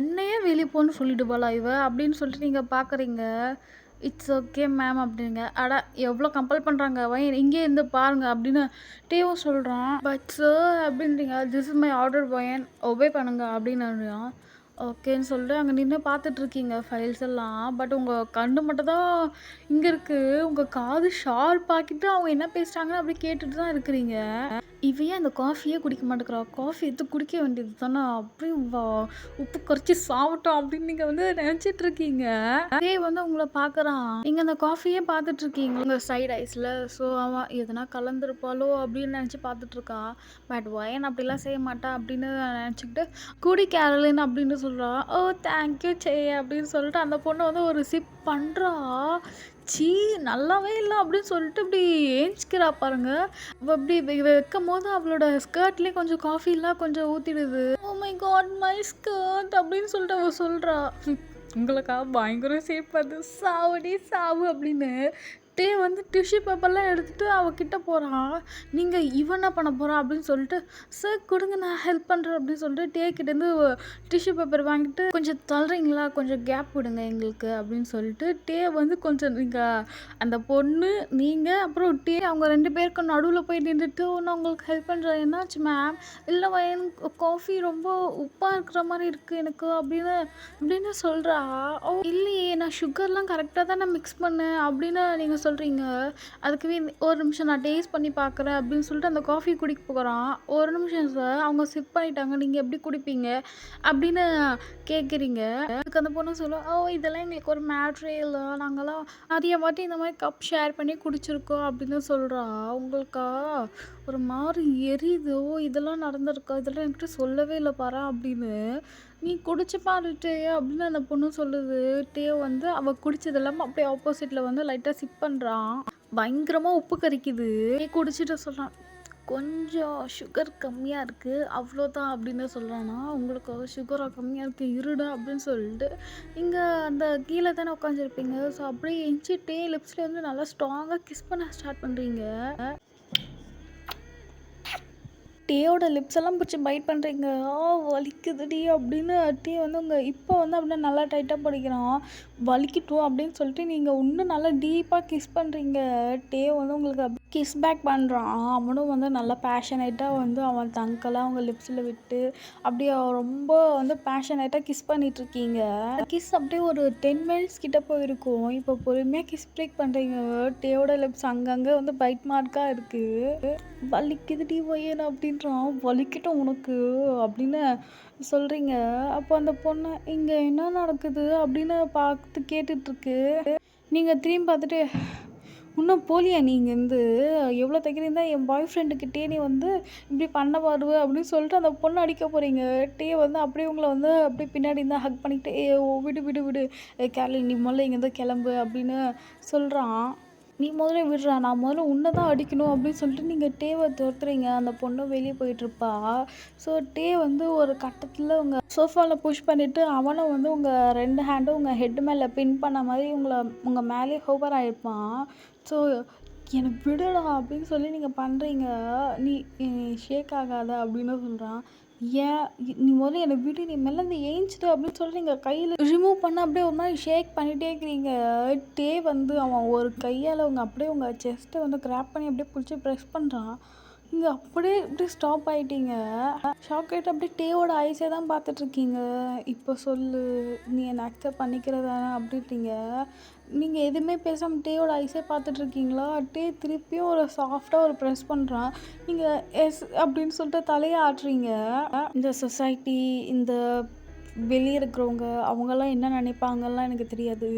என்னையே வெளியே போன்னு சொல்லிடுவாளா இவ அப்படின்னு சொல்லிட்டு நீங்கள் பார்க்குறீங்க. இட்ஸ் ஓகே மேம் அப்படிங்க. எவ்வளோ கம்பல் பண்ணுறாங்க, வயன் இங்கே இருந்து பாருங்க அப்படின்னு டேவும் சொல்கிறான். பட் சார் அப்படின்றீங்க. திஸ் இஸ் மை ஆர்டர் வயன், ஒபே பண்ணுங்க அப்படின்னு ஓகேன்னு சொல்லிட்டு அங்கே நின்று பார்த்துட்ருக்கீங்க ஃபைல்ஸ் எல்லாம். பட் உங்கள் கண்ணு மட்டும் தான் இங்கே இருக்குது. உங்கள் காது ஷார்ப் ஆக்கிட்டு அவங்க என்ன பேசுகிறாங்கன்னு அப்படி கேட்டுட்டு தான் இருக்கிறீங்க. இவையே அந்த காஃபியே குடிக்க மாட்டேங்கிறா, காஃபி எடுத்து குடிக்க வேண்டியது தானே, அப்படியே உப்பு குறைச்சி சாப்பிட்டோம் அப்படின்னு நீங்கள் வந்து நினச்சிட்டு இருக்கீங்க. அதே வந்து உங்களை பார்க்குறான். நீங்கள் அந்த காஃபியே பார்த்துட்டு இருக்கீங்க உங்கள் சைட் ஐஸில். ஸோ அவன் எதனா கலந்துருப்பாளோ அப்படின்னு நினச்சி பார்த்துட்ருக்கான். பட் வயன் அப்படிலாம் செய்ய மாட்டான் அப்படின்னு நினச்சிக்கிட்டு குடி கேரளின் அப்படின்னு சொல்கிறா. தேங்க்யூ சே அப்படின்னு சொல்லிட்டு அந்த பொண்ணு வந்து ஒரு சிப் பண்ணுறா. சீ நல்லாவே இல்லை அப்படின்னு சொல்லிட்டு இப்படி ஏஞ்சிக்கிறா பாருங்க. அவள் அப்படி வைக்கும் போது அவளோட ஸ்கர்ட்லேயே கொஞ்சம் காஃபிலாம் கொஞ்சம் ஊற்றிடுது. Oh my god my skirt அப்படின்னு சொல்லிட்டு அவள் சொல்கிறா. உங்களுக்கா பயங்கர சேஃப் அது, சாவுடி சாவு அப்படின்னு டே வந்து டிஷ்யூ பேப்பர்லாம் எடுத்துகிட்டு அவகிட்ட போகிறான். நீங்கள் இவன் என்ன பண்ண போகிறான் அப்படின்னு சொல்லிட்டு, சார் கொடுங்க நான் ஹெல்ப் பண்ணுறேன் அப்படின்னு சொல்லிட்டு டே கிட்டேருந்து டிஷ்யூ பேப்பர் வாங்கிட்டு, கொஞ்சம் தள்ளுறீங்களா, கொஞ்சம் கேப் விடுங்க எங்களுக்கு அப்படின்னு சொல்லிட்டு டே வந்து கொஞ்சம் நீங்கள் அந்த பொண்ணு நீங்கள் அப்புறம் டே அவங்க 2 பேருக்கு நடுவில் போய் நின்றுட்டு ஒன்று உங்களுக்கு ஹெல்ப் பண்ணுறேன். என்னாச்சு மேம்? இல்லை வயன் காஃபி ரொம்ப உப்பாக இருக்கிற மாதிரி இருக்குது எனக்கு அப்படின்னு சொல்கிறா. இல்லையே நான் சுகர்லாம் கரெக்டாக தான் நான் மிக்ஸ் பண்ணேன் அப்படின்னு நீங்கள் சொல்கிறீங்க. அதுக்குவே ஒரு நிமிஷம் நான் டேஸ்ட் பண்ணி பார்க்குறேன் அப்படின்னு சொல்லிட்டு அந்த காஃபி குடிக்க போகிறான். ஒரு நிமிஷம் சார், அவங்க சிப் பண்ணிட்டாங்க, நீங்கள் எப்படி குடிப்பீங்க அப்படின்னு கேட்குறீங்க. அதுக்கு அந்த பொண்ணு சொல்லும், ஓ இதெல்லாம் எங்களுக்கு ஒரு மேட்ரே இல்லை, நாங்கள்லாம் நிறைய வாட்டி இந்த மாதிரி கப் ஷேர் பண்ணி குடிச்சிருக்கோம் அப்படின்னு சொல்கிறா. உங்களுக்கா ஒரு மாதிரி எரியுதோ, இதெல்லாம் நடந்திருக்கா, இதெல்லாம் என்கிட்ட சொல்லவே இல்லை பாரா அப்படின்னு. நீ குடிச்சு பாருட்டு அப்படின்னு அந்த பொண்ணு சொல்லுது. டேவ் வந்து அவள் குடிச்சது இல்லாமல் அப்படியே ஆப்போசிட்டில் வந்து லைட்டாக சிப் பண்ணுறான். பயங்கரமாக உப்பு கறிக்குது. குடிச்சிட்டு சொல்கிறான், கொஞ்சம் சுகர் கம்மியாக இருக்குது அவ்வளோதான் அப்படின்னு சொல்கிறானா. உங்களுக்கு சுகராக கம்மியாக இருக்குது இருடா அப்படின்னு சொல்லிட்டு இங்கே அந்த கீழே தானே உட்காந்துருப்பீங்க. ஸோ அப்படியே எஞ்சிட்டே லிப்ஸில் வந்து நல்லா ஸ்ட்ராங்காக கிஸ் பண்ண ஸ்டார்ட் பண்ணுறீங்க. டேயோட லிப்ஸ் எல்லாம் பிடிச்சி பைட் பண்ணுறீங்க. வலிக்குதுடி அப்படின்னு டே வந்து உங்கள் இப்போ வந்து அப்படியே நல்லா டைட்டாக படிக்கிறான். வலிக்கட்டும் அப்படின்னு சொல்லிட்டு நீங்கள் இன்னும் நல்லா டீப்பாக கிஸ் பண்ணுறீங்க. டே வந்து உங்களுக்கு கிஸ் பேக் பண்ணுறான். அவனும் வந்து நல்லா பேஷனேட்டாக வந்து அவன் தங்கெல்லாம் அவங்க லிப்ஸில் விட்டு அப்படியே ரொம்ப வந்து பேஷனேட்டாக கிஸ் பண்ணிகிட்ருக்கீங்க. கிஸ் அப்படியே ஒரு 10 மினிட்ஸ் கிட்ட போயிருக்கும். இப்போ பொறுமையாக கிஸ் பிரேக் பண்ணுறீங்க. டேயோட லிப்ஸ் அங்கங்கே வந்து பைட் மார்க்காக இருக்குது. வலிக்குதுடி வயன் அப்படின்றான். வலிக்கட்டும் உனக்கு அப்படின்னு சொல்கிறீங்க. அப்போ அந்த பொண்ணு இங்கே என்ன நடக்குது அப்படின்னு பார்த்து கேட்டுட்ருக்கு. நீங்கள் திரும்பி பார்த்துட்டு, இன்னும் போலியா நீங்கள் வந்து எவ்வளோ தைக்கிறீங்க என் பாய் ஃப்ரெண்டுக்கிட்டே நீ வந்து இப்படி பண்ண வருவ அப்படின்னு சொல்லிட்டு அந்த பொண்ணு அடிக்க போகிறீங்க. டே வந்து அப்படியே உங்களை வந்து அப்படியே பின்னாடி இருந்தால் ஹக் பண்ணிக்கிட்டு விடு விடு விடு கேரளி நீ முதல்ல இங்கேருந்து கிளம்பு அப்படின்னு சொல்கிறான். நீ முதல்ல விடுறா, நான் முதல்ல உன்னை தான் அடிக்கணும் அப்படின்னு சொல்லிட்டு நீங்கள் டேவை துரத்துறீங்க. அந்த பொண்ணு வெளியே போயிட்டுருப்பா. ஸோ டே வந்து ஒரு கட்டத்தில் உங்கள் சோஃபாவில் புஷ் பண்ணிவிட்டு அவனை வந்து உங்கள் 2 ஹேண்டும் உங்கள் ஹெட் மேலே பின் பண்ண மாதிரி உங்கள் மேலே ஹோவர் ஆகிருப்பான். ஸோ எனக்கு விடுடா அப்படின்னு சொல்லி நீங்கள் பண்ணுறீங்க. நீ ஷேக் ஆகாத அப்படின்னு சொல்கிறான். ஏன் நீ முதல்ல என்னை விடு, நீ மெல்ல ஏஞ்சிட்டு அப்படின்னு சொல்லி நீங்கள் கையில் ரிமூவ் பண்ண அப்படியே ஒரு மாதிரி ஷேக் பண்ணிகிட்டே இருக்கிறீங்க. டே வந்து அவன் ஒரு கையால் அப்படியே உங்கள் செஸ்ட்டை வந்து கிராப் பண்ணி அப்படியே பிடிச்சி ப்ரெஸ் பண்ணுறான். நீங்கள் அப்படியே இப்படி ஸ்டாப் ஆகிட்டீங்க. ஷாக் ஆகிட்டு அப்படியே டேவோட ஐஸே தான் பார்த்துட்ருக்கீங்க. இப்போ சொல்லு, நீ என்னை அக்செப்ட் பண்ணிக்கிறதா அப்படின்றீங்க. நீங்கள் எதுவுமே பேசாமல் டேயோட ஐஸே பார்த்துட்ருக்கீங்களா. டே திருப்பியும் ஒரு சாஃப்டாக ஒரு ப்ரெஸ் பண்ணுறான். நீங்கள் எஸ் அப்படின்னு சொல்லிட்டு தலையை ஆட்டுறீங்க. இந்த சொசைட்டி, இந்த வெளியே இருக்கிறவங்க அவங்கெல்லாம் என்ன நினைப்பாங்கலாம் எனக்கு தெரியாது.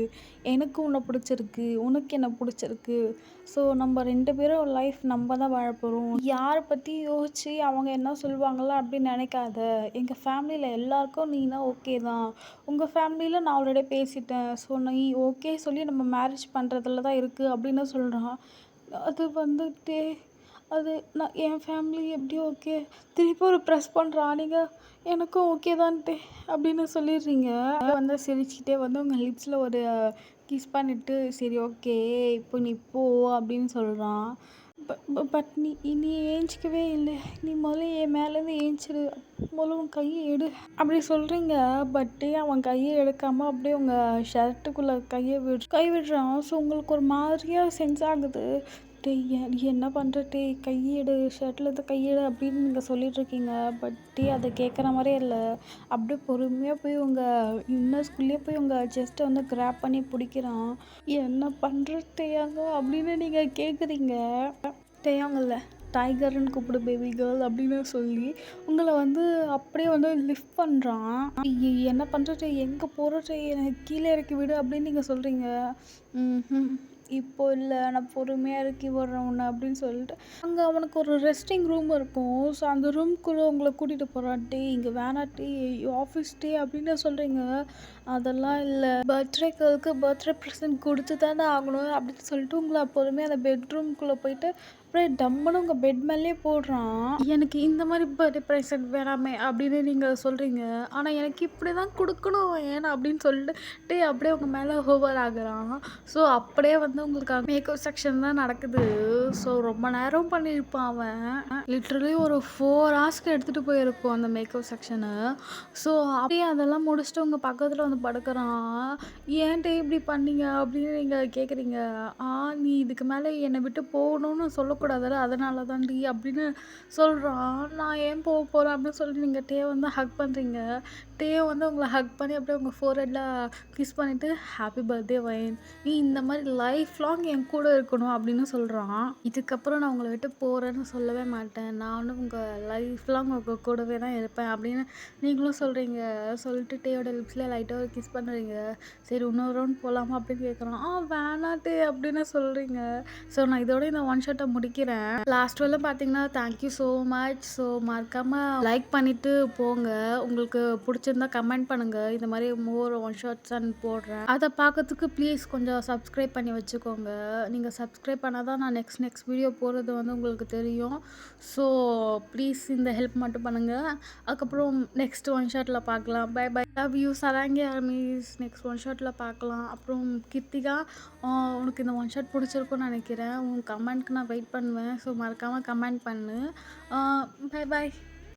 எனக்கு உன்னை பிடிச்சிருக்கு, உனக்கு என்ன பிடிச்சிருக்கு. ஸோ நம்ம 2 பேரும் லைஃப் நம்ம தான் வாழ போகிறோம். யாரை பற்றி யோசித்து அவங்க என்ன சொல்லுவாங்களோ அப்படின்னு நினைக்காத. எங்கள் ஃபேமிலியில் எல்லாருக்கும் நீனா ஓகே தான். உங்கள் ஃபேமிலியில் நான் ஆல்ரெடி பேசிட்டேன். ஸோ நீ ஓகே சொல்லி நம்ம மேரேஜ் பண்ணுறதுல தான் இருக்குது அப்படின்னு சொல்கிறான். அது வந்துட்டு அது நான் என் ஃபேமிலி எப்படி ஓகே திருப்பி ஒரு ப்ரெஸ் பண்ணுறான். நீங்கள் எனக்கும் ஓகே தான்ட்டு அப்படின்னு சொல்லிடுறீங்க. வந்து சிரிச்சுக்கிட்டே வந்து உங்கள் லிப்ஸில் ஒரு கிஸ் பண்ணிவிட்டு சரி ஓகே இப்போ நீ போ அப்படின்னு சொல்கிறான். பட் நீ ஏஞ்சிக்கவே இல்லை. நீ முதல்ல என் மேலேருந்து ஏஞ்சிடு, முதல்ல உன் கையை எடு அப்படி சொல்கிறீங்க. பட்டு அவன் கையை எடுக்காமல் அப்படியே உங்கள் ஷர்ட்டுக்குள்ளே கை விடுறான். ஸோ உங்களுக்கு ஒரு மாதிரியாக சென்ஸ் ஆகுது. என்ன பண்ணுற கையெடு, ஷர்ட்டில் இருந்து கையெடு அப்படின்னு நீங்கள் சொல்லிகிட்ருக்கீங்க. பட் அதை கேட்குற மாதிரியே இல்லை. அப்படியே பொறுமையாக போய் உங்கள் இன்னர்ஸ்குள்ளேயே போய் உங்கள் செஸ்ட்டை வந்து கிராப் பண்ணி பிடிக்கிறான். என்ன பண்ணுற டேயாங்க அப்படின்னு நீங்கள் கேட்குறீங்க. டேயாங்கல்ல டைகர்னு கூப்பிடு பேபி கேர்ள் அப்படின்னு சொல்லி உங்களை வந்து அப்படியே வந்து லிஃப்ட் பண்ணுறான். என்ன பண்ணுறது, எங்கே போகிறது, எனக்கு கீழே இறக்கி விடு அப்படின்னு நீங்கள் சொல்கிறீங்க. இப்போ இல்லை, நான் பொறுமையாக இறக்கி விட்றேன் உன்னை அப்படின்னு சொல்லிட்டு அங்கே அவனுக்கு ஒரு ரெஸ்டிங் ரூம் இருக்கும். ஸோ அந்த ரூம்குள்ளே உங்களை கூட்டிகிட்டு போகிறான். இங்கே வேணாட்டி ஆஃபீஸ் அப்படின்னு சொல்கிறீங்க. அதெல்லாம் இல்லை, பர்த்டே கேர்ளுக்கு பர்த்டே ப்ரெசன்ட் கொடுத்து தானே ஆகணும் அப்படின்னு சொல்லிட்டு உங்களை பொறுமையாக அந்த பெட்ரூம்குள்ளே போயிட்டு அப்படியே டம்முன்னு உங்கள் பெட் மேலே போடுறான். எனக்கு இந்த மாதிரி பர்த்டே ப்ரெசன்ட் வேணாமே அப்படின்னு நீங்கள் சொல்கிறீங்க. ஆனால் எனக்கு இப்படி தான் கொடுக்கணும் ஏன்னா அப்படின்னு சொல்லிட்டு அப்படியே உங்கள் மேலே ஹோவர் ஆகுறான். ஸோ அப்படியே வந்து உங்களுக்கு மேக்கப் செக்ஷன் தான் நடக்குது. ஸோ ரொம்ப நேரம் பண்ணியிருப்பான் அவன். லிட்ரலி ஒரு 4 ஹவர்ஸ்க்கு எடுத்துகிட்டு போயிருப்போம் அந்த மேக்கப் செக்ஷனை. ஸோ அப்படியே அதெல்லாம் முடிச்சுட்டு உங்கள் பக்கத்தில் வந்து படுக்கிறான். ஏன்ட்டே இப்படி பண்ணீங்க அப்படின்னு நீங்கள் கேட்குறீங்க. நீ இதுக்கு மேலே என்னை விட்டு போகணும்னு சொல்லக்கூடாதுல்ல, அதனால தான்டி அப்படின்னு சொல்கிறான். நான் ஏன் போக போகிறேன் அப்படின்னு சொல்லிட்டு நீங்கள் வந்து ஹக் பண்ணுறீங்க. சிரிச்சுக்கிட்டே வந்து உங்கள ஹக் பண்ணி அப்படியே உங்க ஃபோர்ஹெட்ல கிஸ் பண்ணிட்டு, "ஹேப்பி பர்த்டே வயன். நீ இந்த மாரி லைஃப் லாங் என் கூட இருக்கணும்" அப்படின்னு சொல்றான். இதுக்கப்புறம் நான் உங்கள விட்டு போறேன்னு சொல்லவே மாட்டேன். நான் வந்து உங்க லைஃப் லாங் உங்க கூடவே தான் இருப்பேன் அப்படின்னு நீங்களும் சொல்றீங்க. சொல்லிட்டு டேயோட லிப்ஸ்ல லைட்டா ஒரு கிஸ் பண்றீங்க. சரி இன்னொரு ரவுண்ட் போலாமா அப்படின்னு கேட்குறான். வேணாம் அப்படின்னு சொல்றீங்க. ஸோ நான் இதோட இந்த ஒன் ஷாட்ட முடிக்கிறேன். லாஸ்ட் வரலும் பார்த்தீங்கன்னா, thank you so much. So மறக்காம லைக் பண்ணிட்டு போங்க. உங்களுக்கு புடிச்சிருந்தா கமெண்ட் பண்ணுங்க. இந்த மாரி மோர் ஒன் ஷாட்ஸ் போடுறேன். அத பார்க்கறதுக்கு ப்ளீஸ் கொஞ்சம் சப்ஸ்கிரைப் பண்ணி வச்சுக்கோங்க. நீங்க சப்ஸ்கிரைப் பண்ணா தான் நான் நெக்ஸ்ட் வீடியோ போடுறது வந்து உங்களுக்கு தெரியும். ஸோ ப்ளீஸ் இந்த ஹெல்ப் மட்டும் பண்ணுங்க. அதுக்கப்புறம் நெக்ஸ்ட் ஒன் ஷாட்ல பார்க்கலாம். Bye bye. லவ் யூ சராங்கி ஆர்மீஸ். நெக்ஸ்ட் ஒன் ஷாட்ல பார்க்கலாம். அப்புறம் கிருத்திகா, உனக்கு இந்த ஒன் ஷாட் பிடிச்சிருக்கும்னு நினைக்கிறேன். உன் கமெண்ட்க்கு நான் வெயிட் பண்ணுவேன். ஸோ மறக்காம கமெண்ட் பண்ணு. Bye by.